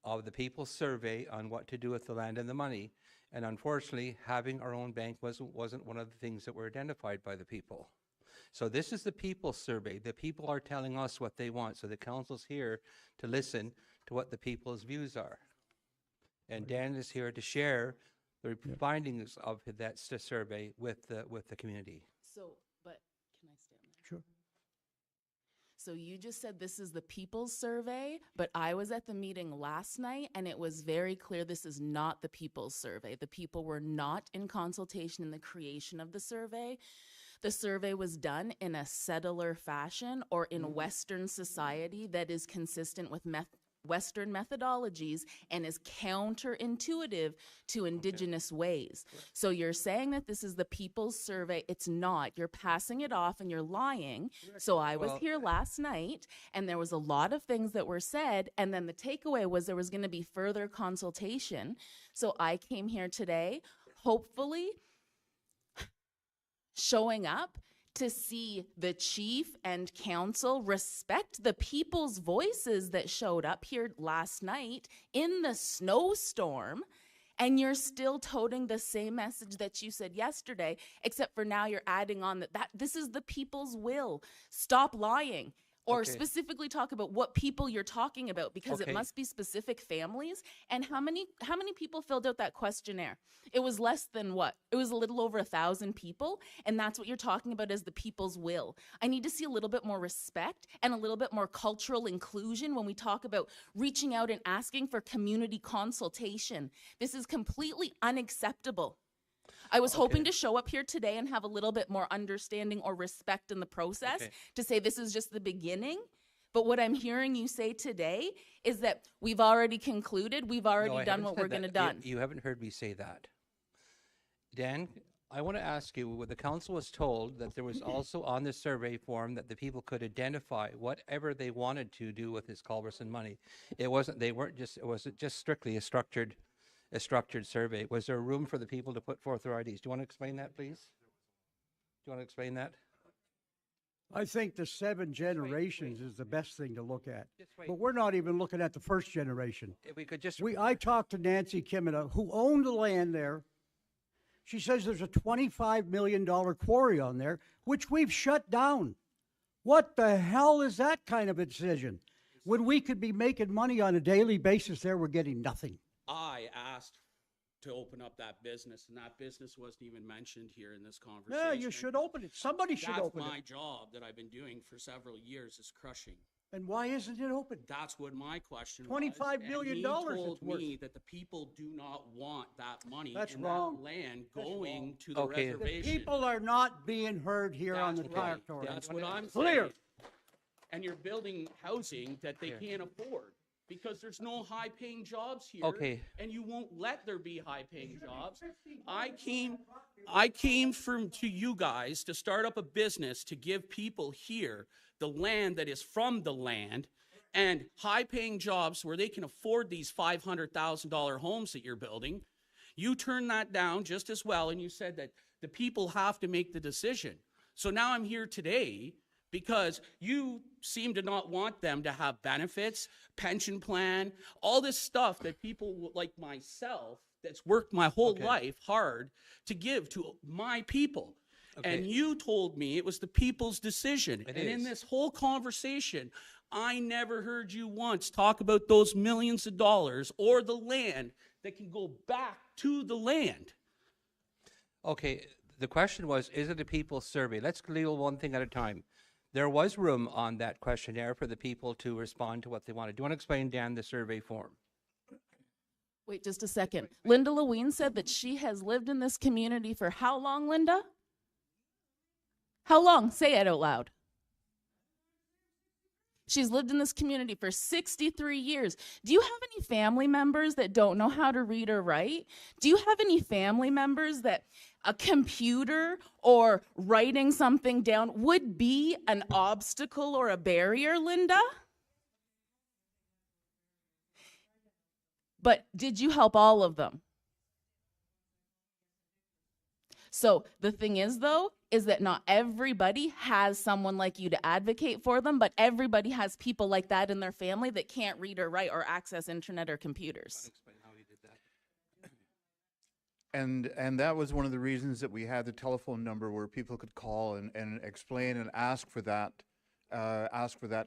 Speaker 1: of the people's survey on what to do with the land and the money. And unfortunately, having our own bank wasn't one of the things that were identified by the people. So this is the people's survey. The people are telling us what they want. So the council's here to listen to what the people's views are. And Dan is here to share the findings of that survey with the community.
Speaker 4: So, but can I stand there?
Speaker 3: Sure.
Speaker 4: So you just said this is the people's survey, but I was at the meeting last night and it was very clear this is not the people's survey. The people were not in consultation in the creation of the survey. The survey was done in a settler fashion or in Western society that is consistent with Western methodologies and is counterintuitive to Indigenous ways. So you're saying that this is the people's survey. It's not. You're passing it off and you're lying. So I was here last night and there was a lot of things that were said, and then the takeaway was there was going to be further consultation. So I came here today, hopefully showing up to see the chief and council respect the people's voices that showed up here last night in the snowstorm, and you're still toting the same message that you said yesterday, except for now you're adding on that this is the people's will. Stop lying. Or specifically talk about what people you're talking about, because it must be specific families. And how many people filled out that questionnaire? It was less than what? It was a little over 1,000 people, and that's what you're talking about as the people's will. I need to see a little bit more respect and a little bit more cultural inclusion when we talk about reaching out and asking for community consultation. This is completely unacceptable. I was hoping to show up here today and have a little bit more understanding or respect in the process to say this is just the beginning. But what I'm hearing you say today is that we've already concluded, we've already done what we're going to do.
Speaker 1: You haven't heard me say that. Dan, I want to ask you, the council was told that there was also on the survey form that the people could identify whatever they wanted to do with this Culberson money. It wasn't just strictly a structured survey. Was there room for the people to put forth their IDs? Do you want to explain that, please? Do you want to explain that?
Speaker 3: I think the 7 generations is the best thing to look at.
Speaker 1: Just wait.
Speaker 3: But we're not even looking at the first generation.
Speaker 1: If we could just...
Speaker 3: I talked to Nancy Kimina, who owned the land there. She says there's a $25 million quarry on there, which we've shut down. What the hell is that kind of a decision? When we could be making money on a daily basis there, we're getting nothing.
Speaker 5: I asked to open up that business, and that business wasn't even mentioned here in this conversation.
Speaker 3: Yeah, you should open it. Somebody should open it.
Speaker 5: That's my job that I've been doing for several years, is crushing.
Speaker 3: And why isn't it open?
Speaker 5: That's what my question was.
Speaker 3: $25 million
Speaker 5: And he
Speaker 3: it's
Speaker 5: told
Speaker 3: worth.
Speaker 5: me that the people do not want that money
Speaker 3: That's
Speaker 5: and
Speaker 3: wrong.
Speaker 5: that land
Speaker 3: That's
Speaker 5: going
Speaker 3: wrong.
Speaker 5: to the
Speaker 1: Okay. The
Speaker 3: The
Speaker 5: reservation.
Speaker 3: people are not being heard here on the
Speaker 5: That's right.
Speaker 3: territory.
Speaker 5: That's what I'm
Speaker 3: Clear.
Speaker 5: saying. And you're building housing that they
Speaker 1: Here.
Speaker 5: can't afford because there's no high-paying jobs here.
Speaker 1: Okay.
Speaker 5: And you won't let there be high-paying jobs. I came to you guys to start up a business to give people here the land that is from the land and high-paying jobs where they can afford these $500,000 homes that you're building. You turned that down just as well, and you said that the people have to make the decision. So now I'm here today because you seem to not want them to have benefits, pension plan, all this stuff that people like myself that's worked my whole
Speaker 1: Okay.
Speaker 5: life hard to give to my people.
Speaker 1: Okay.
Speaker 5: And you told me it was the people's decision.
Speaker 1: It
Speaker 5: and in
Speaker 1: is.
Speaker 5: this whole conversation, I never heard you once talk about those millions of dollars or the land that can go back to the land.
Speaker 1: Okay, the question was, is it a people's survey? Let's deal one thing at a time. There was room on that questionnaire for the people to respond to what they wanted. Do you want to explain, Dan, the survey form?
Speaker 4: Wait just a second. Linda Lewine said that she has lived in this community for how long, Linda? How long? Say it out loud. She's lived in this community for 63 years. Do you have any family members that don't know how to read or write? Do you have any family members that a computer or writing something down would be an obstacle or a barrier, Linda? But did you help all of them? So the thing is, though, is that not everybody has someone like you to advocate for them, but everybody has people like that in their family that can't read or write or access internet or computers.
Speaker 2: And that was one of the reasons that we had the telephone number where people could call and explain and ask for that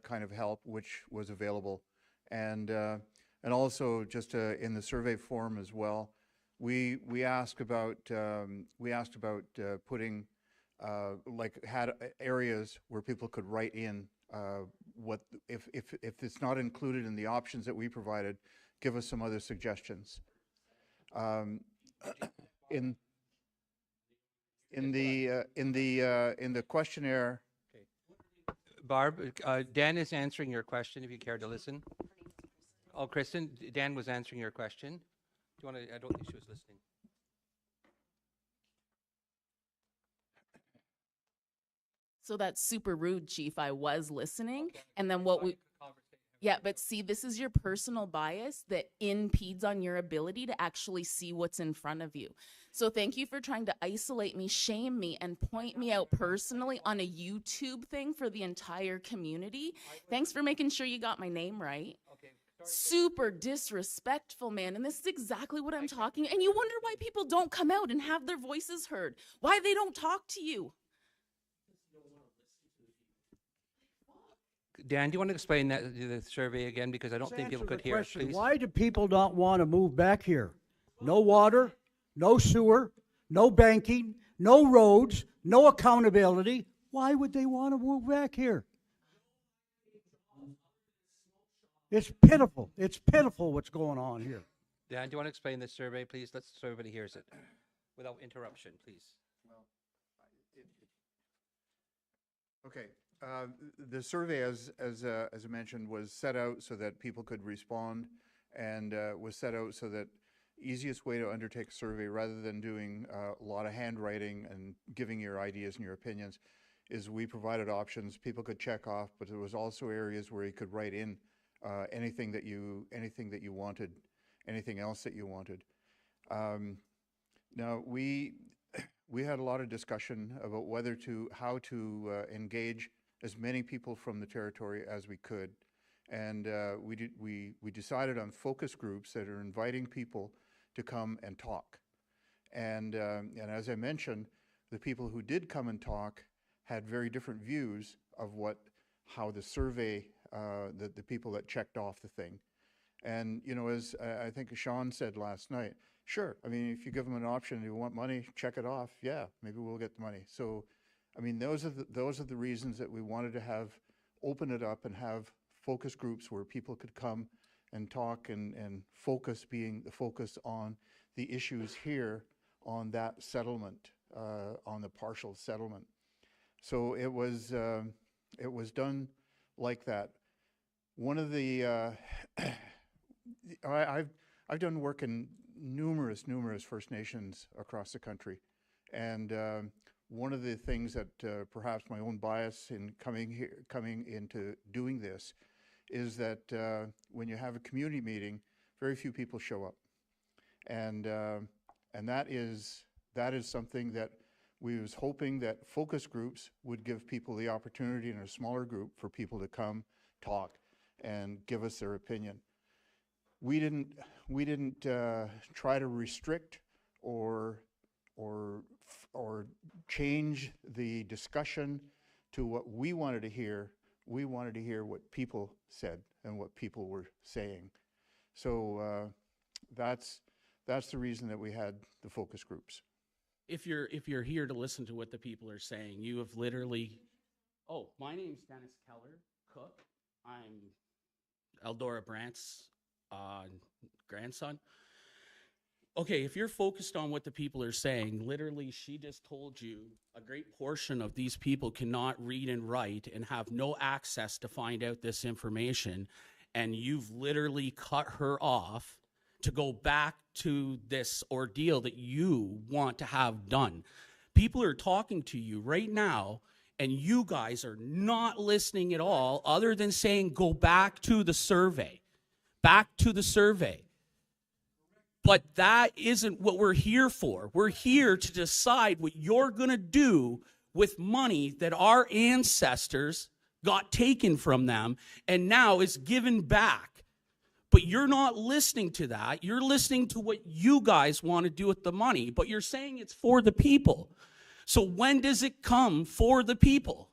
Speaker 2: kind of help, which was available. And also just in the survey form as well, we asked about putting had areas where people could write in what if it's not included in the options that we provided, give us some other suggestions. In the questionnaire,
Speaker 1: Barb, Dan is answering your question, if you care to listen. Oh, Kristen, Dan was answering your question. Do you want to, I don't think she was listening.
Speaker 4: So that's super rude, Chief. I was listening. And then what we, yeah, but see, this is your personal bias that impedes on your ability to actually see what's in front of you. So thank you for trying to isolate me, shame me, and point me out personally on a YouTube thing for the entire community. Thanks for making sure you got my name right. Super disrespectful, man. And this is exactly what I'm talking. And you wonder why people don't come out and have their voices heard, why they don't talk to you.
Speaker 1: Dan, do you want to explain that the survey again? Because I don't
Speaker 3: Just
Speaker 1: think people
Speaker 3: answer
Speaker 1: could
Speaker 3: the
Speaker 1: hear,
Speaker 3: question.
Speaker 1: please.
Speaker 3: Why do people not want to move back here? No water, no sewer, no banking, no roads, no accountability. Why would they want to move back here? It's pitiful. It's pitiful what's going on here.
Speaker 1: Dan, do you want to explain the survey, please? Let's so everybody hears it without interruption, please.
Speaker 2: okay. The survey, as I mentioned, was set out so that people could respond, and was set out so that easiest way to undertake a survey, rather than doing a lot of handwriting and giving your ideas and your opinions, is we provided options people could check off, but there was also areas where you could write in anything that you wanted, anything else that you wanted. Now we had a lot of discussion about how to engage as many people from the territory as we could, and we decided on focus groups that are inviting people to come and talk. And as I mentioned, the people who did come and talk had very different views of how the survey, the people that checked off the thing. And as I think Sean said last night, sure, I mean, if you give them an option and you want money, check it off, yeah, maybe we'll get the money. So I mean, those are the reasons that we wanted to open it up and have focus groups where people could come and talk and focus being the focus on the issues here on that settlement, on the partial settlement. So it was done like that. One of the, I've done work in numerous First Nations across the country. And one of the things that perhaps my own bias in coming into doing this is that when you have a community meeting, very few people show up. And that is something that we was hoping that focus groups would give people the opportunity in a smaller group for people to come, talk, and give us their opinion. We didn't try to restrict or change the discussion to what we wanted to hear. We wanted to hear what people said and what people were saying. So that's the reason that we had the focus groups.
Speaker 5: If you're here to listen to what the people are saying, you have literally. Oh, my name's Dennis Keller, cook. I'm Eldora Brandt's grandson. Okay, if you're focused on what the people are saying, literally she just told you a great portion of these people cannot read and write and have no access to find out this information, and you've literally cut her off to go back to this ordeal that you want to have done. People are talking to you right now, and you guys are not listening at all, other than saying, go back to the survey. Back to the survey. But that isn't what we're here for. We're here to decide what you're going to do with money that our ancestors got taken from them and now is given back. But you're not listening to that. You're listening to what you guys want to do with the money, but you're saying it's for the people. So when does it come for the people?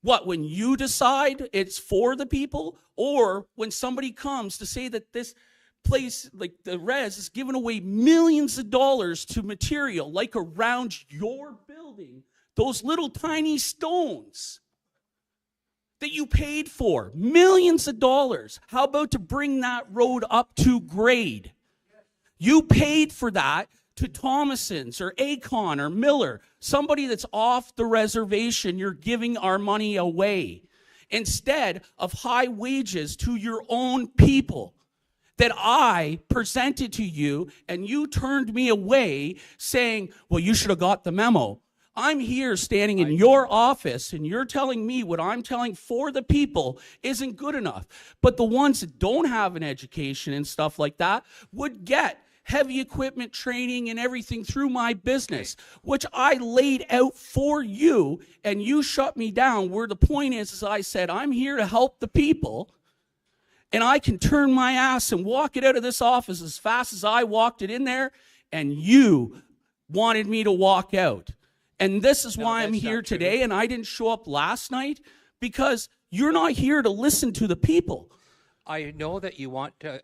Speaker 5: What, when you decide it's for the people? Or when somebody comes to say that this place, like the res, is giving away millions of dollars to material, like around your building, those little tiny stones that you paid for, millions of dollars. How about to bring that road up to grade? You paid for that to Thomason's or Acon or Miller, somebody that's off the reservation. You're giving our money away instead of high wages to your own people that I presented to you, and you turned me away saying, well, you should have got the memo. I'm here standing in your office, and you're telling me what I'm telling for the people isn't good enough. But the ones that don't have an education and stuff like that would get heavy equipment training and everything through my business, which I laid out for you, and you shut me down, where the point is I said, I'm here to help the people, and I can turn my ass and walk it out of this office as fast as I walked it in there, and you wanted me to walk out. And this is why I'm here today, and I didn't show up last night, because you're not here to listen to the people.
Speaker 1: I know that you want to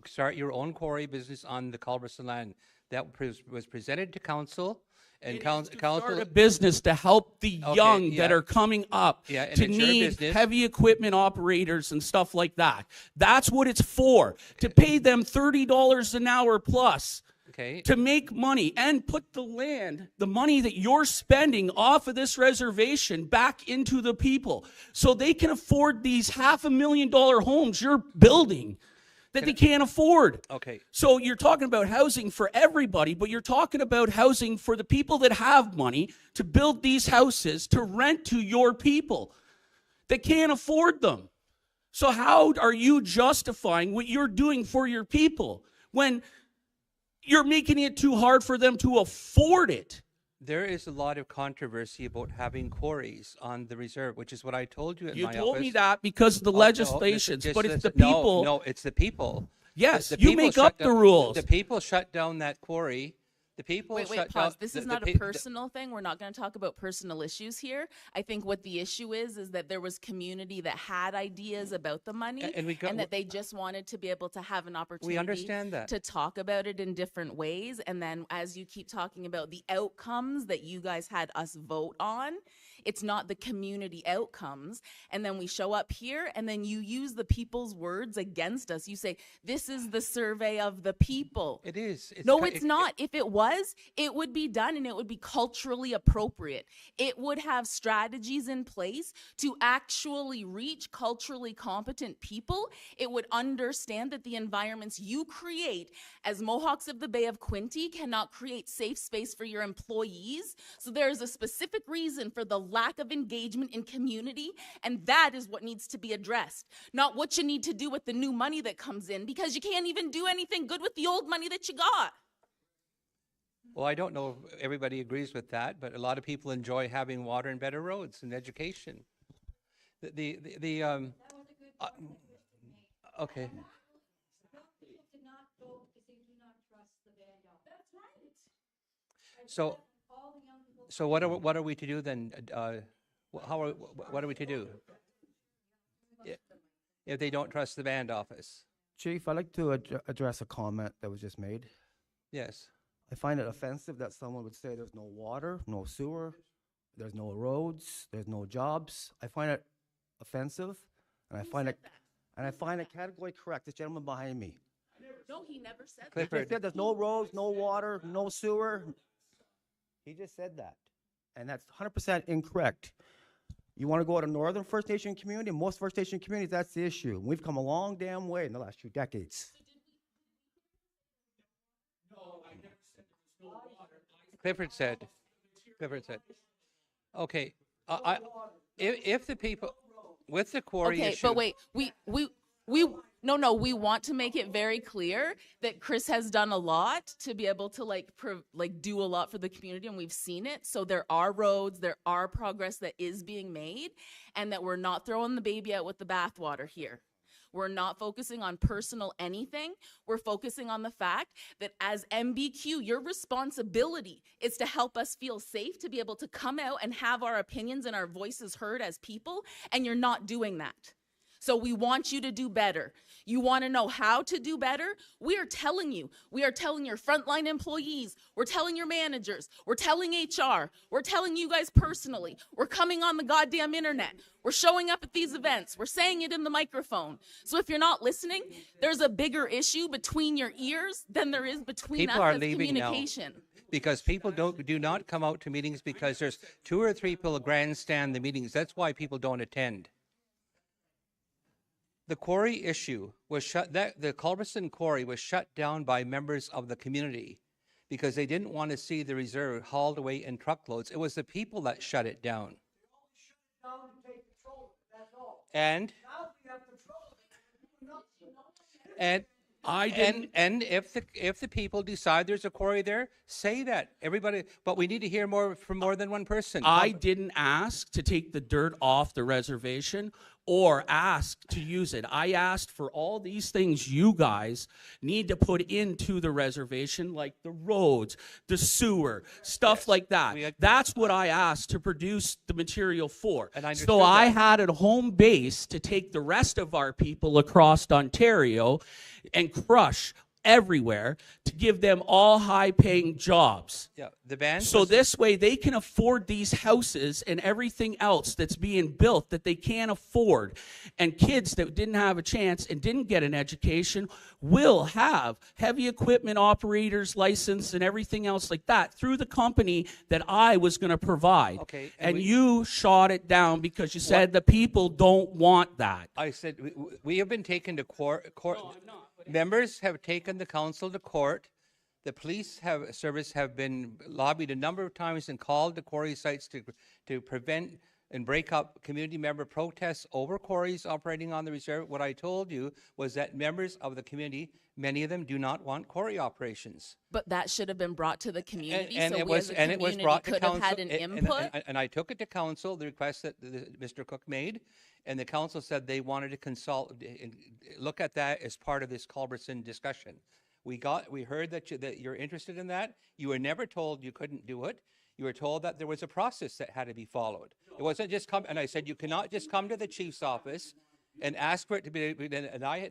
Speaker 1: start your own quarry business on the Culberson land. That was presented to council, and council
Speaker 5: Start a business to help the young that are coming up to need heavy equipment operators and stuff like that. That's what it's for, to pay them $30 an hour plus. To make money and put the land, the money that you're spending off of this reservation, back into the people so they can afford these $500,000 homes you're building that they can't afford. So you're talking about housing for everybody, but you're talking about housing for the people that have money to build these houses to rent to your people that can't afford them. So how are you justifying what you're doing for your people when you're making it too hard for them to afford it?
Speaker 1: There is a lot of controversy about having quarries on the reserve, which is what I told you in my office.
Speaker 5: You told me that because of the legislations, but it's the people.
Speaker 1: No, it's the people.
Speaker 5: Yes, you make up the rules.
Speaker 1: The people shut down that quarry. The people
Speaker 4: Wait,
Speaker 1: shut
Speaker 4: pause.
Speaker 1: down.
Speaker 4: This is not a personal thing. We're not going to talk about personal issues here. I think what the issue is that there was community that had ideas about the money, and that they just wanted to be able to have an opportunity
Speaker 1: we understand that.
Speaker 4: to talk about it in different ways. And then as you keep talking about the outcomes that you guys had us vote on, It's not the community outcomes. And then we show up here and then you use the people's words against us. You say, this is the survey of the people.
Speaker 1: It is.
Speaker 4: No, it's not. If it was, it would be done and it would be culturally appropriate. It would have strategies in place to actually reach culturally competent people. It would understand that the environments you create as Mohawks of the Bay of Quinte cannot create safe space for your employees. So there's a specific reason for the lack of engagement in community, and that is what needs to be addressed. Not what you need to do with the new money that comes in, because you can't even do anything good with the old money that you got.
Speaker 1: Well, I don't know if everybody agrees with that, but a lot of people enjoy having water and better roads and education. Okay. So what are we to do then? What are we to do if they don't trust the band office?
Speaker 6: Chief, I'd like to address a comment that was just made.
Speaker 1: Yes.
Speaker 6: I find it offensive that someone would say there's no water, no sewer, there's no roads, there's no jobs. I find it offensive, and I find it categorically correct. This gentleman behind me.
Speaker 4: No, he never said that.
Speaker 6: He just
Speaker 1: Clifford,
Speaker 6: said there's no roads, no water, no sewer. He just said that, and that's 100% incorrect. You want to go to Northern First Nation community, most First Nation communities, that's the issue. We've come a long damn way in the last few decades.
Speaker 1: Clifford said. Okay. If the people with the quarry
Speaker 4: Okay,
Speaker 1: issue.
Speaker 4: but wait, we want to make it very clear that Chris has done a lot to be able to do a lot for the community, and we've seen it. So there are roads, there are progress that is being made, and that we're not throwing the baby out with the bathwater here. We're not focusing on personal anything. We're focusing on the fact that as MBQ, your responsibility is to help us feel safe, to be able to come out and have our opinions and our voices heard as people, and you're not doing that. So we want you to do better. You want to know how to do better? We are telling you. We are telling your frontline employees. We're telling your managers. We're telling HR. We're telling you guys personally. We're coming on the goddamn internet. We're showing up at these events. We're saying it in the microphone. So if you're not listening, there's a bigger issue between your ears than there is between
Speaker 1: People
Speaker 4: us
Speaker 1: are
Speaker 4: as
Speaker 1: leaving now.
Speaker 4: communication.
Speaker 1: Because people do not come out to meetings because there's 2 or 3 people grandstand the meetings. That's why people don't attend. The quarry issue was the Culberson quarry was shut down by members of the community because they didn't want to see the reserve hauled away in truckloads. It was the people that shut it down. And
Speaker 5: I didn't.
Speaker 1: And if the people decide there's a quarry there, say that. Everybody, but we need to hear more from more than one person.
Speaker 5: I didn't ask to take the dirt off the reservation or ask to use it. I asked for all these things you guys need to put into the reservation, like the roads, the sewer, stuff like that. That's what I asked to produce the material for.
Speaker 1: And I
Speaker 5: so
Speaker 1: understood
Speaker 5: I
Speaker 1: that.
Speaker 5: had a home base to take the rest of our people across Ontario and crush everywhere to give them all high-paying jobs.
Speaker 1: Yeah, the band.
Speaker 5: So
Speaker 1: was-
Speaker 5: this way they can afford these houses and everything else that's being built that they can't afford. And kids that didn't have a chance and didn't get an education will have heavy equipment operators license and everything else like that through the company that I was going to provide.
Speaker 1: Okay,
Speaker 5: And
Speaker 1: and
Speaker 5: you shot it down because you said the people don't want that.
Speaker 1: I said we have been taken to court. Members have taken the council to court. The police service have been lobbied a number of times and called the quarry sites to prevent and break up community member protests over quarries operating on the reserve. What I told you was that members of the community, many of them do not want quarry operations.
Speaker 4: But that should have been brought to the community,
Speaker 1: And
Speaker 4: so
Speaker 1: it
Speaker 4: we
Speaker 1: was
Speaker 4: as a
Speaker 1: and it was
Speaker 4: community
Speaker 1: brought to
Speaker 4: could have
Speaker 1: council.
Speaker 4: had an input.
Speaker 1: And I took it to council, the request that Mr. Cook made, and the council said they wanted to consult, look at that as part of this Culberson discussion. We heard that you're interested in that. You were never told you couldn't do it. You were told that there was a process that had to be followed. It wasn't just come, and I said, you cannot just come to the chief's office and ask for it to be, and I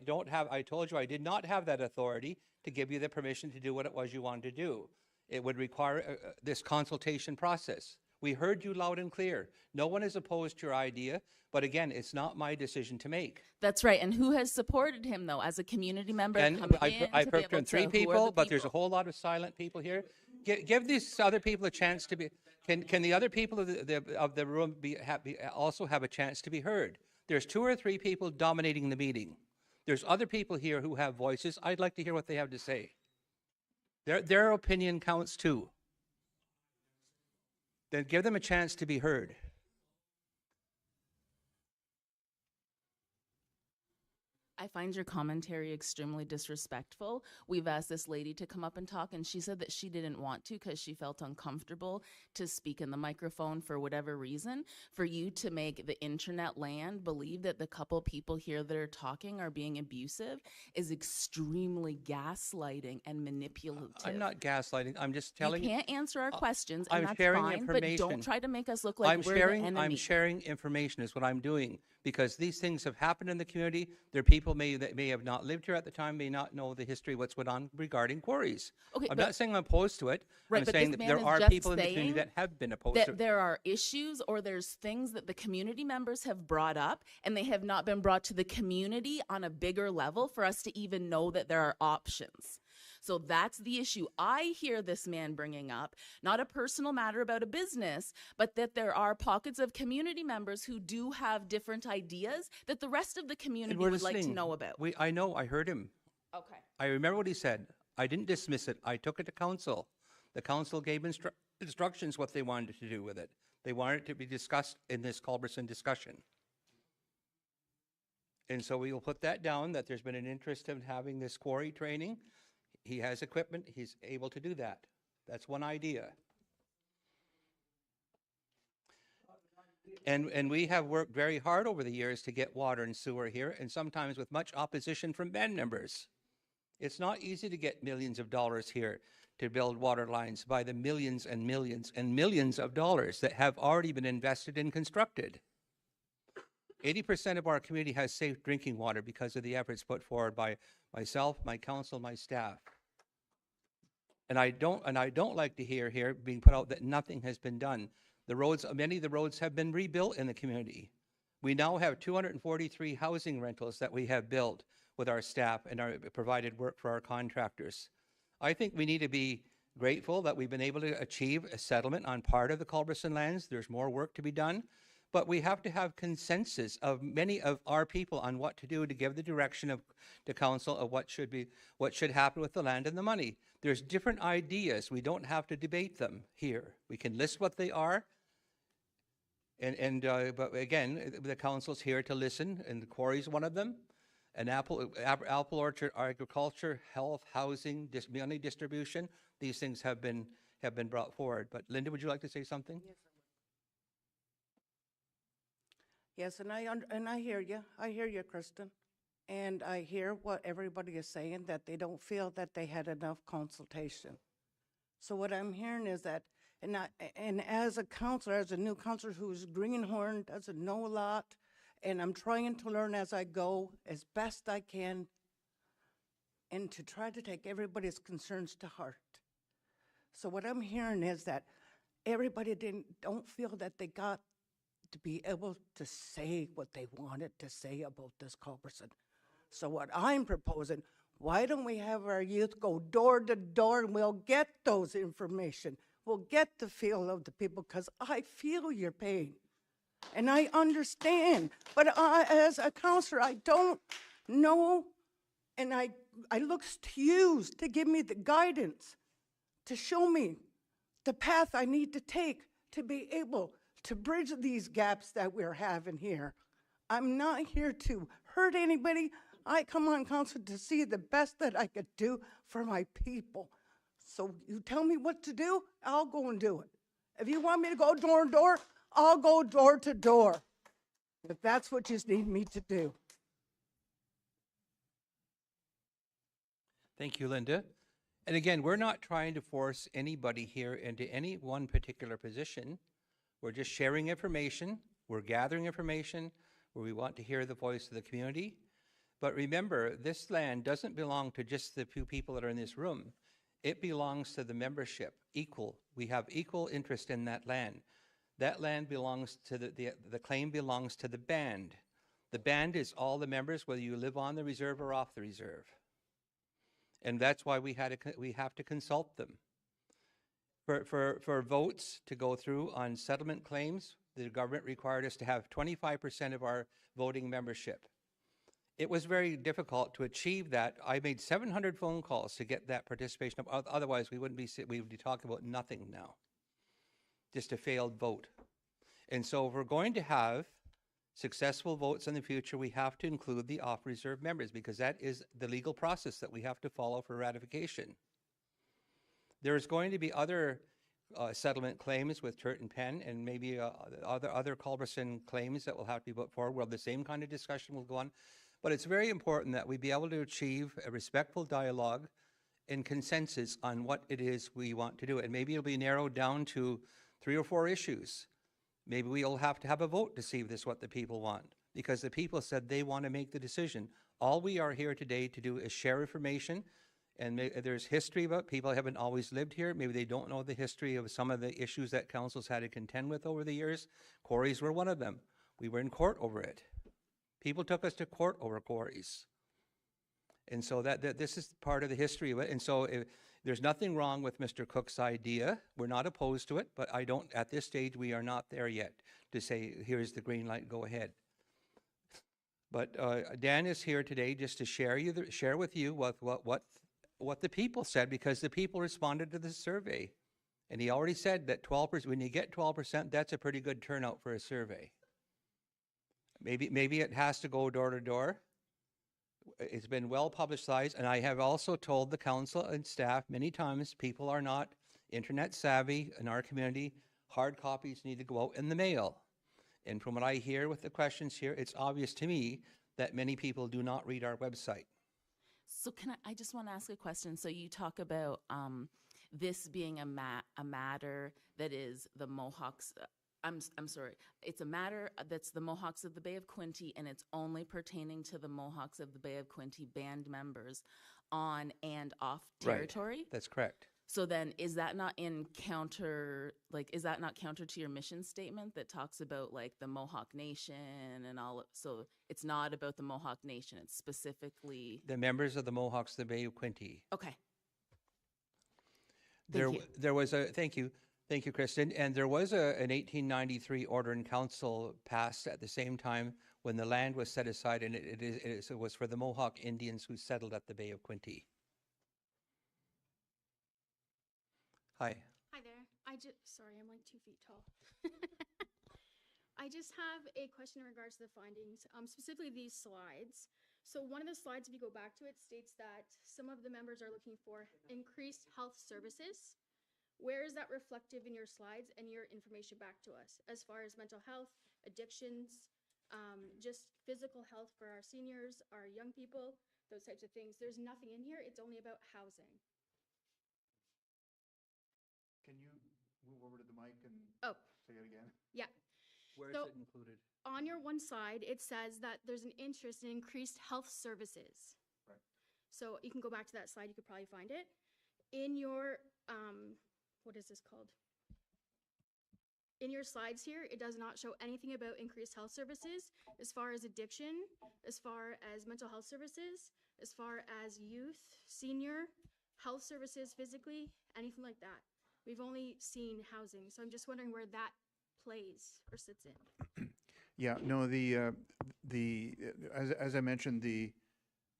Speaker 1: told you I did not have that authority to give you the permission to do what it was you wanted to do. It would require this consultation process. We heard you loud and clear. No one has opposed your idea, but again, it's not my decision to make.
Speaker 4: That's right. And who has supported him though, as a community member
Speaker 1: And
Speaker 4: coming
Speaker 1: I've,
Speaker 4: in
Speaker 1: I've
Speaker 4: to be
Speaker 1: heard from
Speaker 4: able to,
Speaker 1: three
Speaker 4: who are
Speaker 1: people,
Speaker 4: the
Speaker 1: but there's a
Speaker 4: people?
Speaker 1: whole lot of silent people here. Give these other people a chance to be. Can the other people of the room also have a chance to be heard? There's 2 or 3 people dominating the meeting. There's other people here who have voices. I'd like to hear what they have to say. Their opinion counts too. Then give them a chance to be heard.
Speaker 4: I find your commentary extremely disrespectful. We've asked this lady to come up and talk, and she said that she didn't want to because she felt uncomfortable to speak in the microphone for whatever reason. For you to make the internet land believe that the couple people here that are talking are being abusive is extremely gaslighting and manipulative.
Speaker 1: I'm not gaslighting. I'm just telling
Speaker 4: you can't answer our questions, and
Speaker 1: I'm
Speaker 4: that's
Speaker 1: sharing
Speaker 4: fine, but
Speaker 1: information.
Speaker 4: don't try to make us look like we're the enemy.
Speaker 1: I'm sharing information is what I'm doing, because these things have happened in the community. There are people that may have not lived here at the time, may not know the history, what's going on regarding quarries.
Speaker 4: Okay,
Speaker 1: I'm
Speaker 4: but-
Speaker 1: not saying I'm opposed to it.
Speaker 4: Right,
Speaker 1: I'm
Speaker 4: but
Speaker 1: saying
Speaker 4: this
Speaker 1: that
Speaker 4: man
Speaker 1: there
Speaker 4: is
Speaker 1: are
Speaker 4: just
Speaker 1: people in the community
Speaker 4: saying
Speaker 1: that have been opposed to
Speaker 4: that
Speaker 1: it.
Speaker 4: there are issues or there's things that the community members have brought up and they have not been brought to the community on a bigger level for us to even know that there are options. So that's the issue I hear this man bringing up, not a personal matter about a business, but that there are pockets of community members who do have different ideas that the rest of the community
Speaker 1: we're
Speaker 4: would like to
Speaker 1: listening.
Speaker 4: know about.
Speaker 1: I know, I heard him.
Speaker 4: Okay.
Speaker 1: I remember what he said. I didn't dismiss it. I took it to council. The council gave instructions what they wanted to do with it. They wanted it to be discussed in this Culberson discussion. And so we will put that down, that there's been an interest in having this quarry training. He has equipment. He's able to do that. That's one idea. And we have worked very hard over the years to get water and sewer here, and sometimes with much opposition from band members. It's not easy to get millions of dollars here to build water lines by the millions and millions and millions of dollars that have already been invested and constructed. 80% of our community has safe drinking water because of the efforts put forward by myself, my council, my staff. And I don't like to hear here being put out that nothing has been done. The roads, many of the roads have been rebuilt in the community. We now have 243 housing rentals that we have built with our staff and our provided work for our contractors. I think we need to be grateful that we've been able to achieve a settlement on part of the Culberson lands. There's more work to be done, but we have to have consensus of many of our people on what to do to give the direction of the council of what should happen with the land and the money. There's different ideas. We don't have to debate them here. We can list what they are. But again, the council's here to listen, and the quarry is one of them. And apple orchard, agriculture, health, housing, money distribution. These things have been brought forward. But Linda, would you like to say something?
Speaker 7: Yes, and I hear you. I hear you, Kristen. And I hear what everybody is saying, that they don't feel that they had enough consultation. So what I'm hearing is that, and as a counselor, as a new counselor who's greenhorn, doesn't know a lot, and I'm trying to learn as I go as best I can, and to try to take everybody's concerns to heart. So what I'm hearing is that everybody don't feel that they got to be able to say what they wanted to say about this Culberson. So what I'm proposing, why don't we have our youth go door to door and we'll get those information. We'll get the feel of the people, because I feel your pain. And I understand, but as a counselor, I don't know, and I look to you to give me the guidance, to show me the path I need to take to be able to bridge these gaps that we're having here. I'm not here to hurt anybody. I come on council to see the best that I could do for my people. So you tell me what to do, I'll go and do it. If you want me to go door to door, I'll go door to door, if that's what you need me to do.
Speaker 1: Thank you, Linda. And again, we're not trying to force anybody here into any one particular position. We're just sharing information. We're gathering information where we want to hear the voice of the community. But remember, this land doesn't belong to just the few people that are in this room. It belongs to the membership, equal. We have equal interest in that land. That land belongs to the claim belongs to the band. The band is all the members, whether you live on the reserve or off the reserve. And that's why we have to consult them. For votes to go through on settlement claims, the government required us to have 25% of our voting membership. It was very difficult to achieve that. I made 700 phone calls to get that participation. Otherwise, we would be talking about nothing now. Just a failed vote. And so if we're going to have successful votes in the future, we have to include the off-reserve members, because that is the legal process that we have to follow for ratification. There's going to be other settlement claims with Turton Penn, and maybe other Culberson claims that will have to be put forward, where the same kind of discussion will go on. But it's very important that we be able to achieve a respectful dialogue and consensus on what it is we want to do. And maybe it'll be narrowed down to 3 or 4 issues. Maybe we'll have to have a vote to see if this is what the people want, because the people said they want to make the decision. All we are here today to do is share information, and there's history about people haven't always lived here. Maybe they don't know the history of some of the issues that councils had to contend with over the years. Quarries were one of them. We were in court over it. People took us to court over quarries. And so that this is part of the history of it. And so there's nothing wrong with Mr. Cook's idea. We're not opposed to it, but at this stage, we are not there yet to say, here's the green light, go ahead. But Dan is here today just to share with you what the people said, because the people responded to the survey. And he already said that 12%, when you get 12%, that's a pretty good turnout for a survey. Maybe it has to go door to door. It's been well publicized, and I have also told the council and staff many times, people are not internet savvy in our community. Hard copies need to go out in the mail. And from what I hear with the questions here, it's obvious to me that many people do not read our website.
Speaker 4: So I just want to ask a question. So you talk about this being a matter that is the Mohawks. I'm sorry. It's a matter that's the Mohawks of the Bay of Quinte, and it's only pertaining to the Mohawks of the Bay of Quinte band members on and off territory.
Speaker 1: Right. That's correct.
Speaker 4: So then, is that not counter to your mission statement that talks about like the Mohawk Nation and all? So it's not about the Mohawk Nation. It's specifically
Speaker 1: the members of the Mohawks of the Bay of Quinte.
Speaker 4: Okay.
Speaker 1: Thank you, Kristen. And there was an 1893 order in council passed at the same time when the land was set aside, and it was for the Mohawk Indians who settled at the Bay of Quinte. Hi.
Speaker 8: Hi there. Sorry, I'm like 2 feet tall. I just have a question in regards to the findings, specifically these slides. So one of the slides, if you go back to it, states that some of the members are looking for increased health services. Where is that reflective in your slides and your information back to us as far as mental health, addictions, just physical health for our seniors, our young people, those types of things? There's nothing in here. It's only about housing.
Speaker 2: Can you move over to the mic and say it again?
Speaker 8: Yeah.
Speaker 1: Where
Speaker 8: So-
Speaker 1: is it included?
Speaker 8: On your one slide, it says that there's an interest in increased health services.
Speaker 2: Right.
Speaker 8: So you can go back to that slide. You could probably find it. In your, what is this called? In your slides here, it does not show anything about increased health services as far as addiction, as far as mental health services, as far as youth, senior, health services physically, anything like that. We've only seen housing, so I'm just wondering where that plays or sits in.
Speaker 2: Yeah, no, as I mentioned, the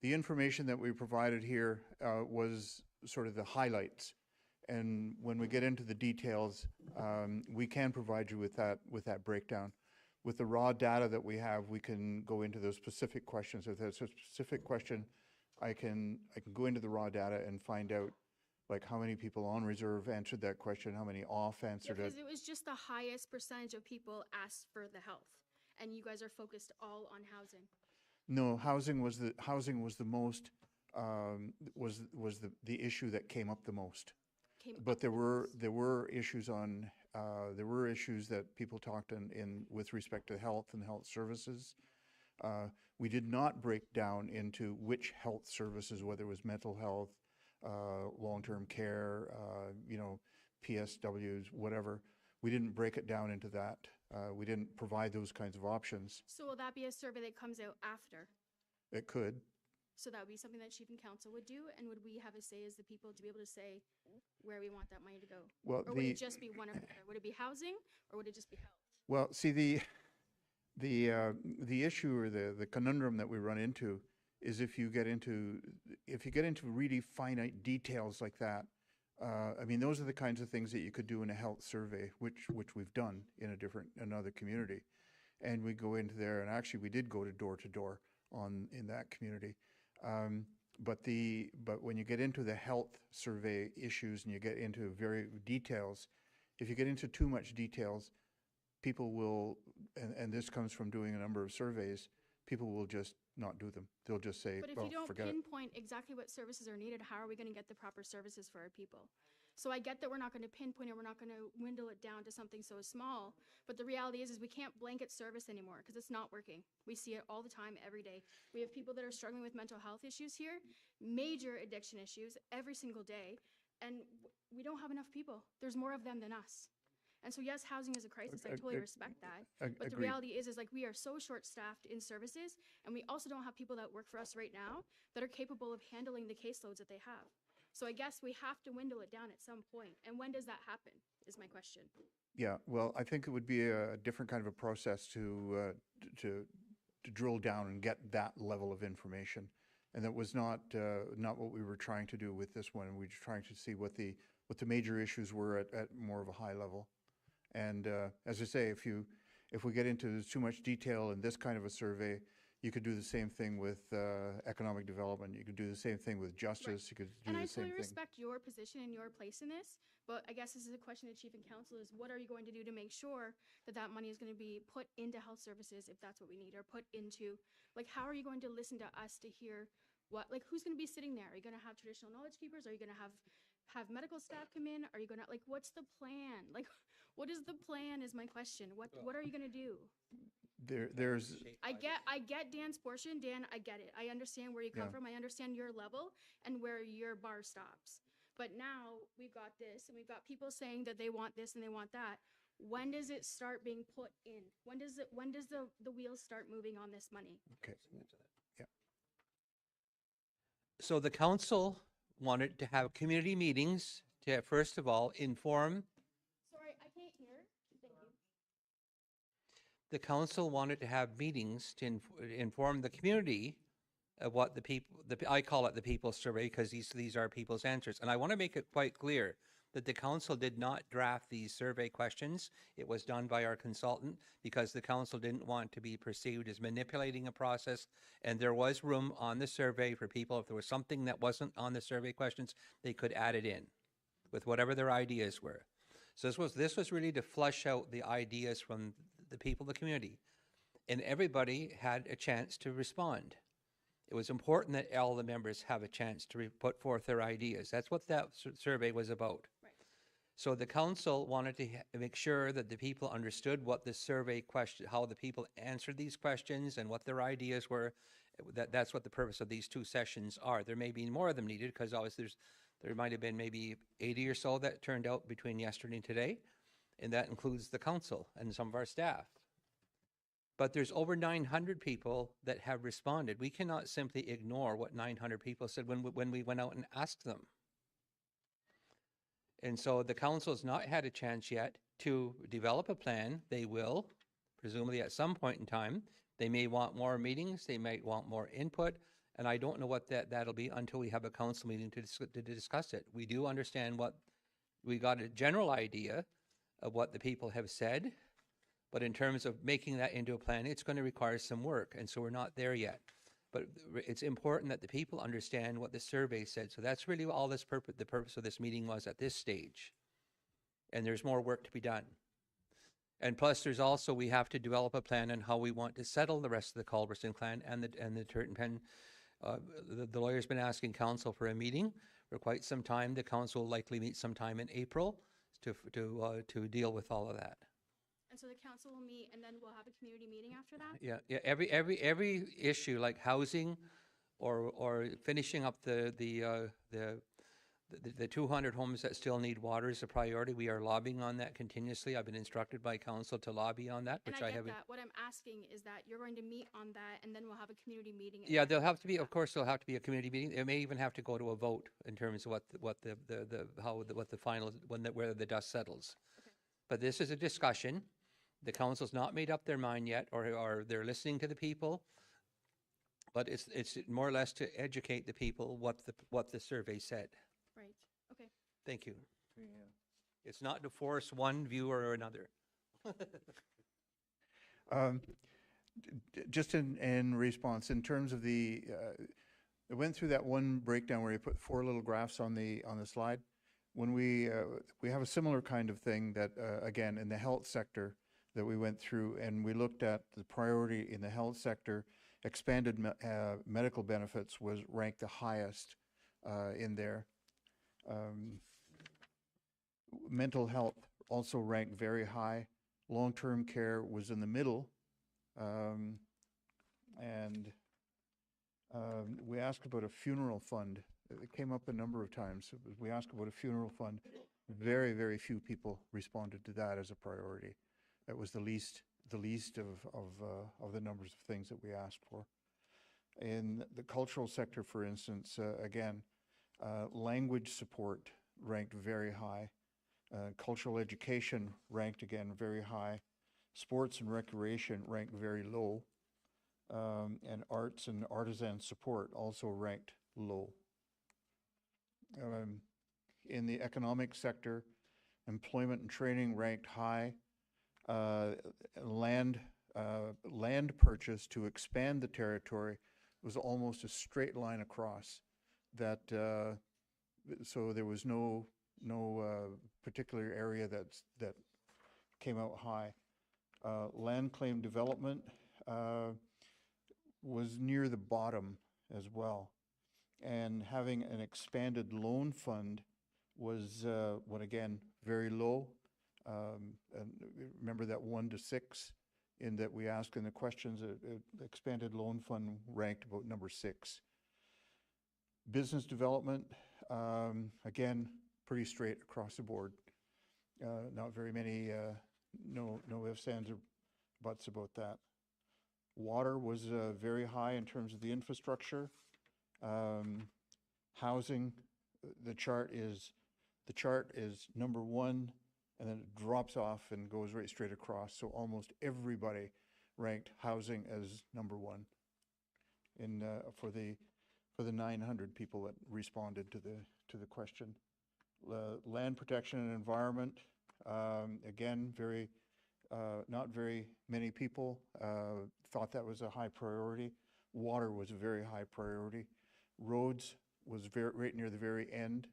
Speaker 2: information that we provided here was sort of the highlights. And when we get into the details, we can provide you with that breakdown. With the raw data that we have, we can go into those specific questions. If there's a specific question, I can go into the raw data and find out like how many people on reserve answered that question, how many off answered it.
Speaker 8: Because it was just the highest percentage of people asked for the health, and you guys are focused all on housing.
Speaker 2: No, housing was the most was the issue that came up the most. But there were issues on there were issues that people talked in with respect to health and health services. We did not break down into which health services, whether it was mental health, long-term care, PSWs, whatever. we didn't break it down into that. We didn't provide those kinds of options.
Speaker 8: So will that be a survey that comes out after?
Speaker 2: It could.
Speaker 8: So that would be something that chief and council would do, and would we have a say as the people to be able to say where we want that money to go?
Speaker 2: Well,
Speaker 8: Or would it just be one or the other? Would it be housing, or would it just be health?
Speaker 2: Well, see, the issue or the conundrum that we run into is if you get into really finite details like that. I mean, those are the kinds of things that you could do in a health survey, which we've done in another community, and we go into there, and actually we did go to door in that community. But when you get into the health survey issues and you get into very details, if you get into too much details, people will, and this comes from doing a number of surveys, people will just not do them. They'll just say,
Speaker 8: But if
Speaker 2: well,
Speaker 8: you don't
Speaker 2: forget it.
Speaker 8: pinpoint exactly what services are needed, how are we going to get the proper services for our people? So I get that we're not going to pinpoint it, we're not going to dwindle it down to something so small, but the reality is we can't blanket service anymore because it's not working. We see it all the time, every day. We have people that are struggling with mental health issues here, major addiction issues every single day, and we don't have enough people. There's more of them than us. And so yes, housing is a crisis, I totally respect that. But the
Speaker 2: Agreed.
Speaker 8: reality is like we are so short-staffed in services, and we also don't have people that work for us right now that are capable of handling the caseloads that they have. So I guess we have to dwindle it down at some point. And when does that happen, is my question.
Speaker 2: Yeah, well, I think it would be a different kind of a process to drill down and get that level of information. And that was not what we were trying to do with this one. We were trying to see what the major issues were at more of a high level. And as I say, if we get into too much detail in this kind of a survey, you could do the same thing with economic development. You could do the same thing with justice. You could do
Speaker 8: And I
Speaker 2: the same
Speaker 8: totally
Speaker 2: thing.
Speaker 8: respect your position and your place in this, but I guess this is a question to Chief and Council is what are you going to do to make sure that that money is going to be put into health services if that's what we need, or put into, like, how are you going to listen to us to hear what, like, who's going to be sitting there? Are you going to have traditional knowledge keepers? Are you going to have medical staff come in? Are you going to, like, what's the plan? Like, what is the plan is my question. What are you going to do?
Speaker 2: There's
Speaker 8: I get Dan's portion. Dan, I get it. I understand where you come
Speaker 2: Yeah.
Speaker 8: from. I understand your level and where your bar stops. But now we've got this, and we've got people saying that they want this and they want that. When does it start being put in? When does the wheels start moving on this money?
Speaker 2: okay. Yeah.
Speaker 1: So the council wanted to have community meetings to, first of all, inform.
Speaker 8: Sorry, I can't hear. Thank you.
Speaker 1: The council wanted to have meetings to inform the community of what the people, I call it the people's survey because these are people's answers. And I want to make it quite clear that the council did not draft these survey questions. It was done by our consultant because the council didn't want to be perceived as manipulating a process. And there was room on the survey for people, if there was something that wasn't on the survey questions, they could add it in with whatever their ideas were. So this was really to flush out the ideas from the people of the community. And everybody had a chance to respond. It was important that all the members have a chance to put forth their ideas. That's what that survey was about.
Speaker 8: Right.
Speaker 1: So the council wanted to make sure that the people understood what the survey question, how the people answered these questions and what their ideas were. That's what the purpose of these two sessions are. There may be more of them needed because obviously there might have been maybe 80 or so that turned out between yesterday and today. And that includes the council and some of our staff. But there's over 900 people that have responded. We cannot simply ignore what 900 people said when we went out and asked them. And so the council has not had a chance yet to develop a plan. They will, presumably at some point in time. They may want more meetings. They might want more input. And I don't know what that'll be until we have a council meeting to discuss it. We do understand we got a general idea of what the people have said. But in terms of making that into a plan, it's going to require some work, and so we're not there yet. But it's important that the people understand what the survey said. So that's really all the purpose of this meeting was at this stage. And there's more work to be done. And plus, there's also, we have to develop a plan on how we want to settle the rest of the Culberson clan and the Turton Pen. The lawyer's been asking council for a meeting for quite some time. The council will likely meet sometime in April to deal with all of that.
Speaker 8: And so the council will meet, and then we'll have a community meeting after that?
Speaker 1: Yeah. Every issue like housing, or finishing up the The 200 homes that still need water is a priority. We are lobbying on that continuously. I've been instructed by council to lobby on that,
Speaker 8: And
Speaker 1: which
Speaker 8: I
Speaker 1: I
Speaker 8: get
Speaker 1: haven't.
Speaker 8: that. What I'm asking is that you're going to meet on that, and then we'll have a community meeting.
Speaker 1: Yeah, there'll have to be, of course, there'll have to be a community meeting. It may even have to go to a vote in terms of what the final, where the dust settles.
Speaker 8: Okay.
Speaker 1: But this is a discussion. The council's not made up their mind yet, or they're listening to the people. But it's more or less to educate the people what the survey said.
Speaker 8: Right. Okay.
Speaker 1: Thank you. It's not to force one view or another.
Speaker 2: Just in response, in terms of I went through that one breakdown where you put 4 little graphs on the slide. When we have a similar kind of thing that, again, in the health sector that we went through, and we looked at the priority in the health sector, expanded medical benefits was ranked the highest in there. Mental health also ranked very high. Long-term care was in the middle. And we asked about a funeral fund. It came up a number of times. We asked about a funeral fund. Very, very few people responded to that as a priority. That was the least of the numbers of things that we asked for. In the cultural sector, for instance, again, language support ranked very high. Cultural education ranked again very high. Sports and recreation ranked very low. And arts and artisan support also ranked low. In the economic sector, employment and training ranked high. Land purchase to expand the territory was almost a straight line across. That so there was no particular area that came out high. Land claim development was near the bottom as well, and having an expanded loan fund was again very low. And remember that 1 to 6 in that we asked in the questions. Expanded loan fund ranked about number 6. Business development, again, pretty straight across the board. Not very many, no ifs, ands, or buts about that. Water was very high in terms of the infrastructure. Housing, the chart is number 1, and then it drops off and goes right straight across. So almost everybody ranked housing as number 1 in for the 900 people that responded to the question. Land protection and environment, again, not very many people thought that was a high priority. Water was a very high priority. Roads was right near the very end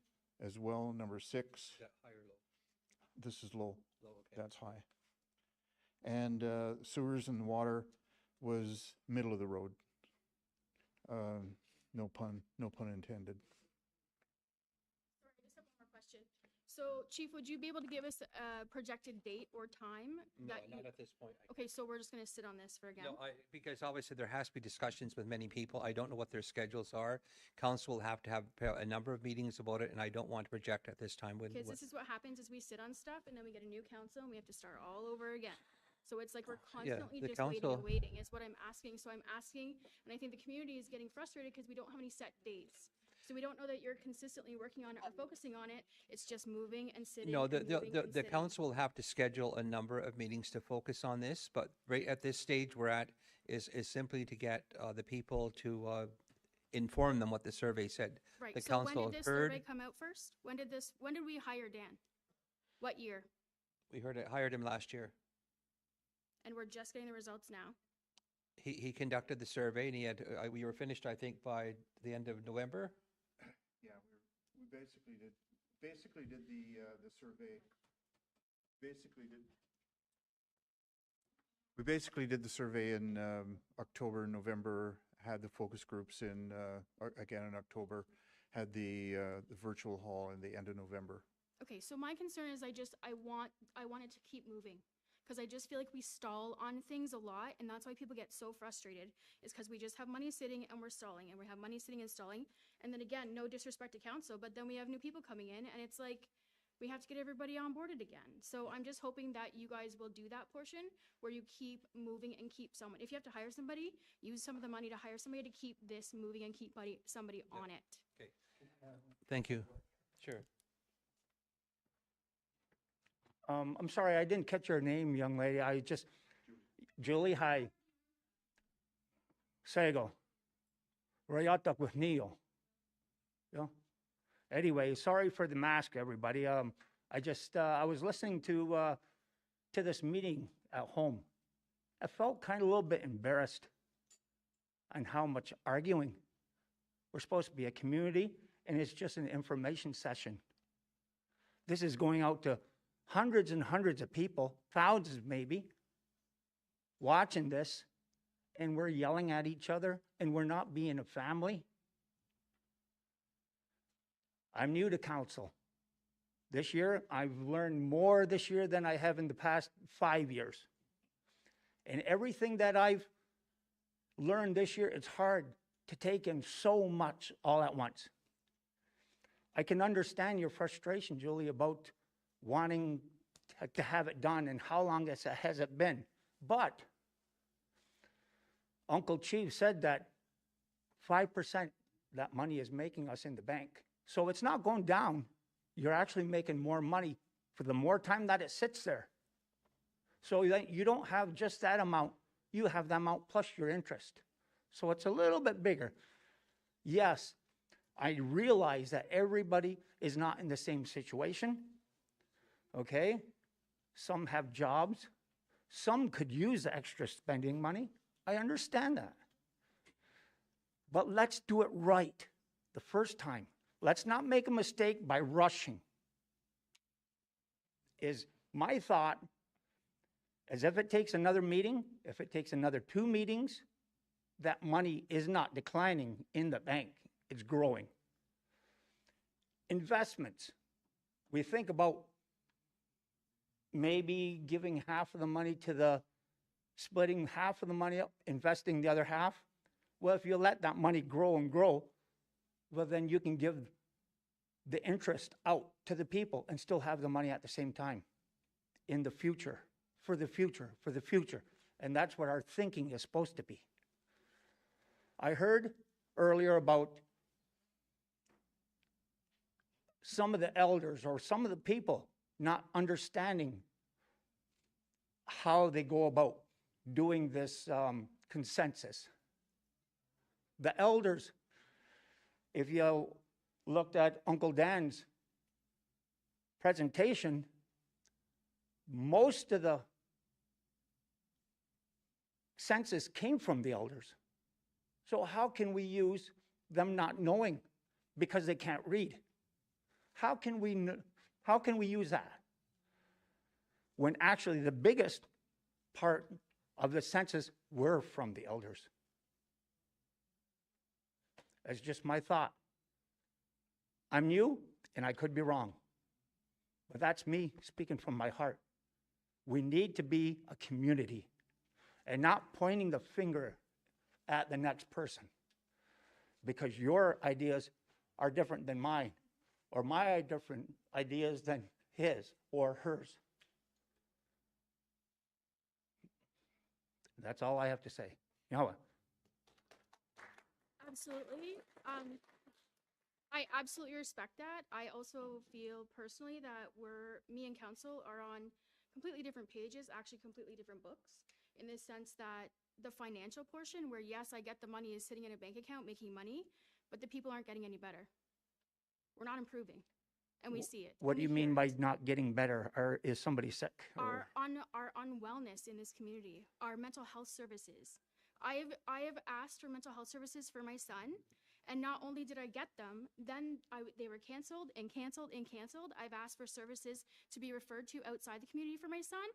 Speaker 2: as well, number 6.
Speaker 1: Is that high or low?
Speaker 2: This is low.
Speaker 1: Low, okay.
Speaker 2: That's high. And sewers and water was middle of the road. No pun intended.
Speaker 8: Sorry, I just have one more question. So, Chief, would you be able to give us a projected date or time?
Speaker 1: No, not at this point.
Speaker 8: Okay, so we're just going to sit on this for again?
Speaker 1: No, because obviously there has to be discussions with many people. I don't know what their schedules are. Council will have to have a number of meetings about it, and I don't want to project at this time.
Speaker 8: Because this is what happens is we sit on stuff and then we get a new council and we have to start all over again. So it's like we're constantly
Speaker 1: the
Speaker 8: just waiting
Speaker 1: council-
Speaker 8: and waiting is what I'm asking. So I'm asking, and I think the community is getting frustrated because we don't have any set dates. So we don't know that you're consistently working on it or focusing on it. It's just moving and sitting.
Speaker 1: No,
Speaker 8: and moving and
Speaker 1: the
Speaker 8: sitting.
Speaker 1: council will have to schedule a number of meetings to focus on this, but right at this stage we're at is simply to get the people to inform them what the survey said.
Speaker 8: Right.
Speaker 1: The
Speaker 8: So when
Speaker 1: council
Speaker 8: did this
Speaker 1: heard,
Speaker 8: survey come out first? When did we hire Dan? What year?
Speaker 1: we hired him last year.
Speaker 8: And we're just getting the results now.
Speaker 1: He conducted the survey and he had, we were finished, I think, by the end of November.
Speaker 2: Yeah, we basically did the survey. We basically did the survey in October, November. Had the focus groups in again in October. Had the virtual hall in the end of November.
Speaker 8: Okay, so my concern is I want it to keep moving. because I just feel like we stall on things a lot, and that's why people get so frustrated, is because we just have money sitting and we're stalling, and we have money sitting and stalling. And then again, no disrespect to council, but then we have new people coming in, and it's like, we have to get everybody onboarded again. So I'm just hoping that you guys will do that portion where you keep moving and keep someone. If you have to hire somebody, use some of the money to hire somebody to keep this moving and keep somebody on it.
Speaker 1: Okay. Thank you. Sure.
Speaker 9: I'm sorry, I didn't catch your name, young lady. Julie, hi. Sego. Rayatak with Neil. Yeah. Anyway, sorry for the mask, everybody. I was listening to this meeting at home. I felt kind of a little bit embarrassed on how much arguing. We're supposed to be a community, and it's just an information session. This is going out to hundreds and hundreds of people, thousands maybe, watching this, and we're yelling at each other, and we're not being a family. I'm new to council. This year, I've learned more this year than I have in the past 5 years. And everything that I've learned this year, it's hard to take in so much all at once. I can understand your frustration, Julie, about wanting to have it done and how long has it been. But Uncle Chief said that 5% that money is making us in the bank. So it's not going down. You're actually making more money for the more time that it sits there. So you don't have just that amount. You have that amount plus your interest. So it's a little bit bigger. Yes, I realize that everybody is not in the same situation. Okay? Some have jobs. Some could use extra spending money. I understand that. But let's do it right the first time. Let's not make a mistake by rushing. Is my thought, as if it takes another meeting, if it takes another 2 meetings, that money is not declining in the bank. It's growing. Investments. We think about maybe giving half of the money splitting half of the money up, investing the other half. Well, if you let that money grow and grow, well, then you can give the interest out to the people and still have the money at the same time in the future, for the future, for the future. And that's what our thinking is supposed to be. I heard earlier about some of the elders or some of the people not understanding how they go about doing this consensus. The elders, if you looked at Uncle Dan's presentation, most of the census came from the elders. So how can we use them not knowing because they can't read? How can we use that? When actually the biggest part of the census were from the elders. That's just my thought. I'm new, and I could be wrong. But that's me speaking from my heart. We need to be a community and not pointing the finger at the next person because your ideas are different than mine, or my different ideas than his or hers. That's all I have to say. Yahweh.
Speaker 8: Absolutely. I absolutely respect that. I also feel personally that me and council are on completely different pages, actually completely different books, in the sense that the financial portion where, yes, I get the money is sitting in a bank account making money, but the people aren't getting any better. We're not improving, and we see it.
Speaker 9: What
Speaker 8: and
Speaker 9: do you
Speaker 8: we hear
Speaker 9: mean by
Speaker 8: it.
Speaker 9: not getting better? Or is somebody sick?
Speaker 8: Our unwellness in this community, our mental health services. I have asked for mental health services for my son, and not only did I get them, then they were canceled and canceled and canceled. I've asked for services to be referred to outside the community for my son.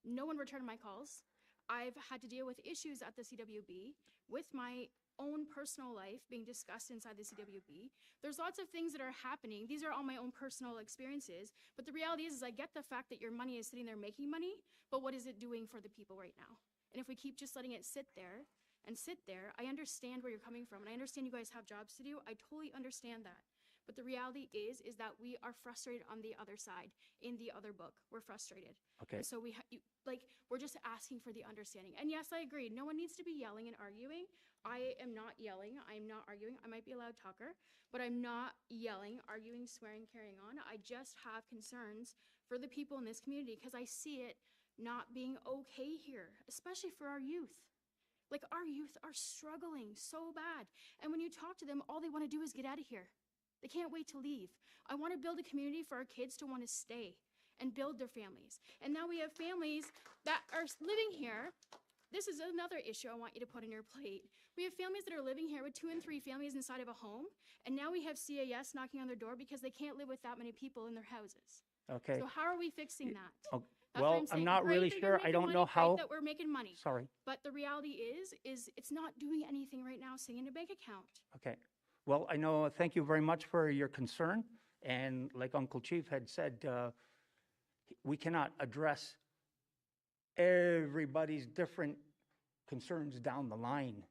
Speaker 8: No one returned my calls. I've had to deal with issues at the CWB with my own personal life being discussed inside the CWB. There's lots of things that are happening. These are all my own personal experiences. But the reality is I get the fact that your money is sitting there making money, but what is it doing for the people right now? And if we keep just letting it sit there and sit there, I understand where you're coming from, and I understand you guys have jobs to do. I totally understand that. But the reality is that we are frustrated on the other side. In the other book, we're frustrated.
Speaker 9: Okay.
Speaker 8: And so we're just asking for the understanding. And yes, I agree. No one needs to be yelling and arguing. I am not yelling. I'm not arguing. I might be a loud talker, but I'm not yelling, arguing, swearing, carrying on. I just have concerns for the people in this community because I see it not being okay here, especially for our youth. Like, our youth are struggling so bad. And when you talk to them, all they want to do is get out of here. They can't wait to leave. I want to build a community for our kids to want to stay and build their families. And now we have families that are living here. This is another issue I want you to put on your plate. We have families that are living here with 2 and 3 families inside of a home, and now we have CAS knocking on their door because they can't live with that many people in their houses.
Speaker 9: Okay.
Speaker 8: So how are we fixing that?
Speaker 9: Oh,
Speaker 8: That's what
Speaker 9: well, I'm
Speaker 8: saying.
Speaker 9: not
Speaker 8: Great
Speaker 9: really
Speaker 8: that you're
Speaker 9: sure. I
Speaker 8: making
Speaker 9: don't
Speaker 8: money,
Speaker 9: know
Speaker 8: great
Speaker 9: how.
Speaker 8: that we're making money.
Speaker 9: Sorry.
Speaker 8: But the reality is it's not doing anything right now sitting in a bank account.
Speaker 9: Okay. Well, I know, thank you very much for your concern. And like Uncle Chief had said, we cannot address everybody's different concerns down the line.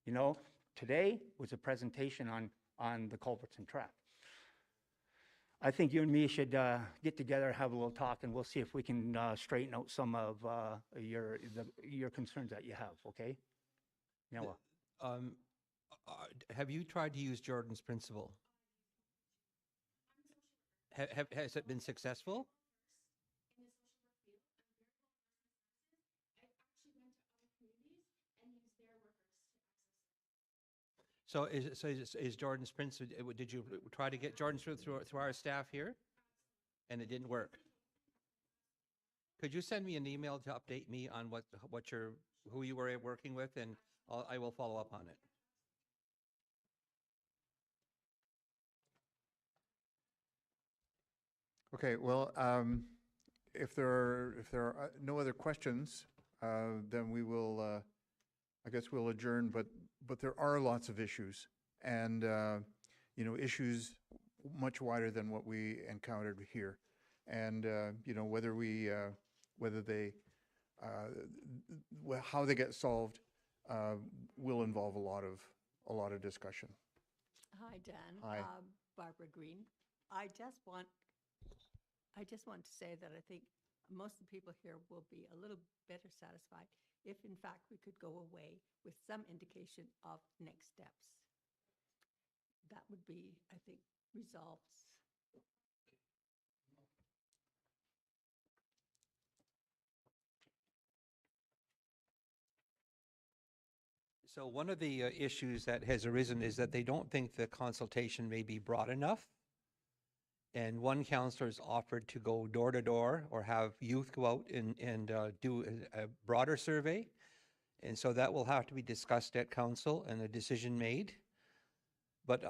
Speaker 9: You know, today was a presentation on the culverts and trap. I think you and me should get together, have a little talk, and we'll see if we can straighten out some of your concerns that you have, okay? Now,
Speaker 1: Have you tried to use Jordan's principle? Has it been successful? So is Jordan's principle? Did you try to get Jordan's through our staff here, and it didn't work? Could you send me an email to update me on who you were working with, and I will follow up on it.
Speaker 2: Okay, well, if there are no other questions, then we will, I guess we'll adjourn, but there are lots of issues, and, you know, issues much wider than what we encountered here. And, you know, how they get solved will involve a lot of discussion.
Speaker 10: Hi, Dan.
Speaker 2: Hi.
Speaker 10: Barbara Green. I just want to say that I think most of the people here will be a little better satisfied if, in fact, we could go away with some indication of next steps. That would be, I think, results.
Speaker 1: So one of the issues that has arisen is that they don't think the consultation may be broad enough. And one councillor has offered to go door to door or have youth go out and do a broader survey. And so that will have to be discussed at council and a decision made. But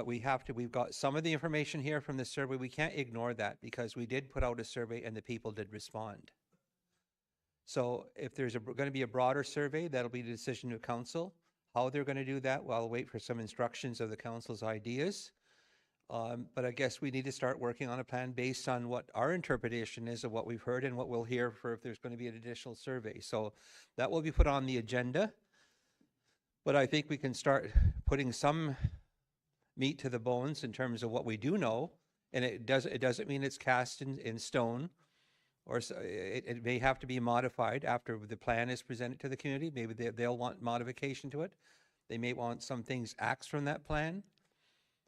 Speaker 1: we've got some of the information here from the survey. We can't ignore that because we did put out a survey and the people did respond. So if there's going to be a broader survey, that'll be the decision of council. How they're going to do that, well, I'll wait for some instructions of the council's ideas. But I guess we need to start working on a plan based on what our interpretation is of what we've heard and what we'll hear for if there's going to be an additional survey. So that will be put on the agenda. But I think we can start putting some meat to the bones in terms of what we do know. And it doesn't mean it's cast in stone, or it may have to be modified after the plan is presented to the community. Maybe they'll want modification to it. They may want some things axed from that plan.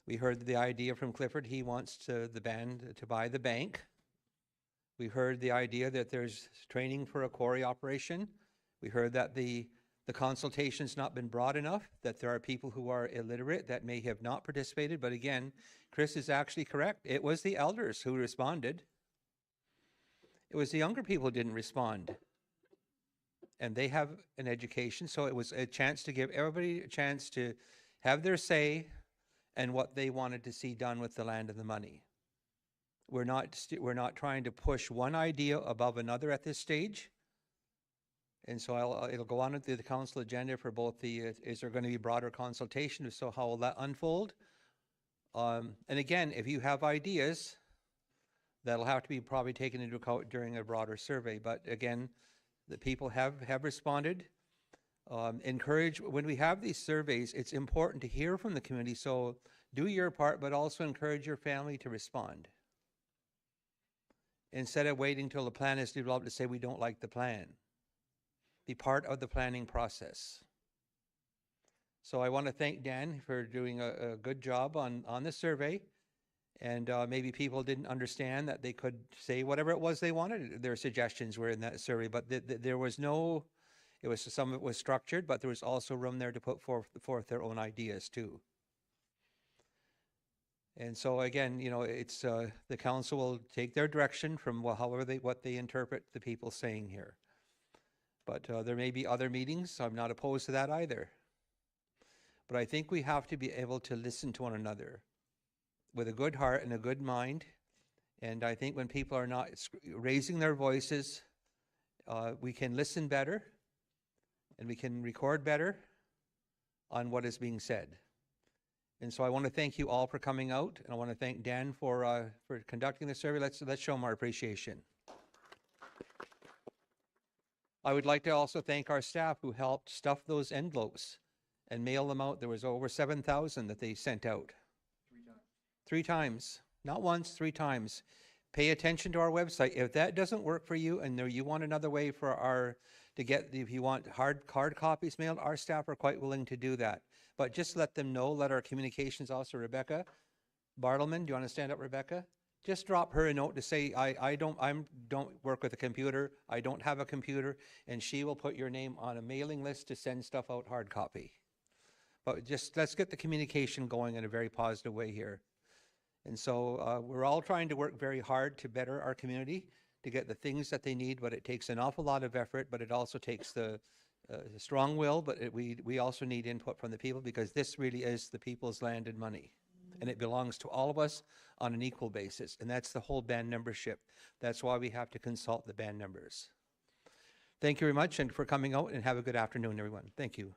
Speaker 1: We heard the idea from Clifford. He wants the band to buy the bank. We heard the idea that there's training for a quarry operation. We heard that the consultation's not been broad enough, that there are people who are illiterate that may have not participated. But again, Chris is actually correct. It was the elders who responded. It was the younger people who didn't respond. And they have an education, so it was a chance to give everybody a chance to have their say and what they wanted to see done with the land and the money. We're not trying to push one idea above another at this stage. And so it'll go on to the council agenda for both the, is there going to be broader consultation? If so, how will that unfold? And again, if you have ideas, that'll have to be probably taken into account during a broader survey. But again, the people have responded. Encourage, when we have these surveys, it's important to hear from the community. So do your part, but also encourage your family to respond. Instead of waiting till the plan is developed to say we don't like the plan. Be part of the planning process. So I want to thank Dan for doing a good job on the survey. And maybe people didn't understand that they could say whatever it was they wanted. Their suggestions were in that survey, but there was no, it was, some of it was structured, but there was also room there to put forth their own ideas too. And so again, you know, it's the council will take their direction from however what they interpret the people saying here. But there may be other meetings. I'm not opposed to that either. But I think we have to be able to listen to one another with a good heart and a good mind. And I think when people are not raising their voices, we can listen better and we can record better on what is being said. And so I want to thank you all for coming out, and I want to thank Dan for conducting the survey. Let's show him our appreciation. I would like to also thank our staff who helped stuff those envelopes and mail them out. There was over 7,000 that they sent out. 3 times. 3 times. Not once, 3 times. Pay attention to our website. If that doesn't work for you and you want another way for to get, if you want hard copies mailed, our staff are quite willing to do that. But just let them know, let our communications officer, Rebecca Bartleman, do you want to stand up, Rebecca? Just drop her a note to say, I don't work with a computer, I don't have a computer, and she will put your name on a mailing list to send stuff out hard copy. But just let's get the communication going in a very positive way here. And so we're all trying to work very hard to better our community, to get the things that they need, but it takes an awful lot of effort, but it also takes the strong will, but we also need input from the people, because this really is the people's land and money. And it belongs to all of us on an equal basis. And that's the whole band membership. That's why we have to consult the band members. Thank you very much and for coming out, and have a good afternoon, everyone. Thank you.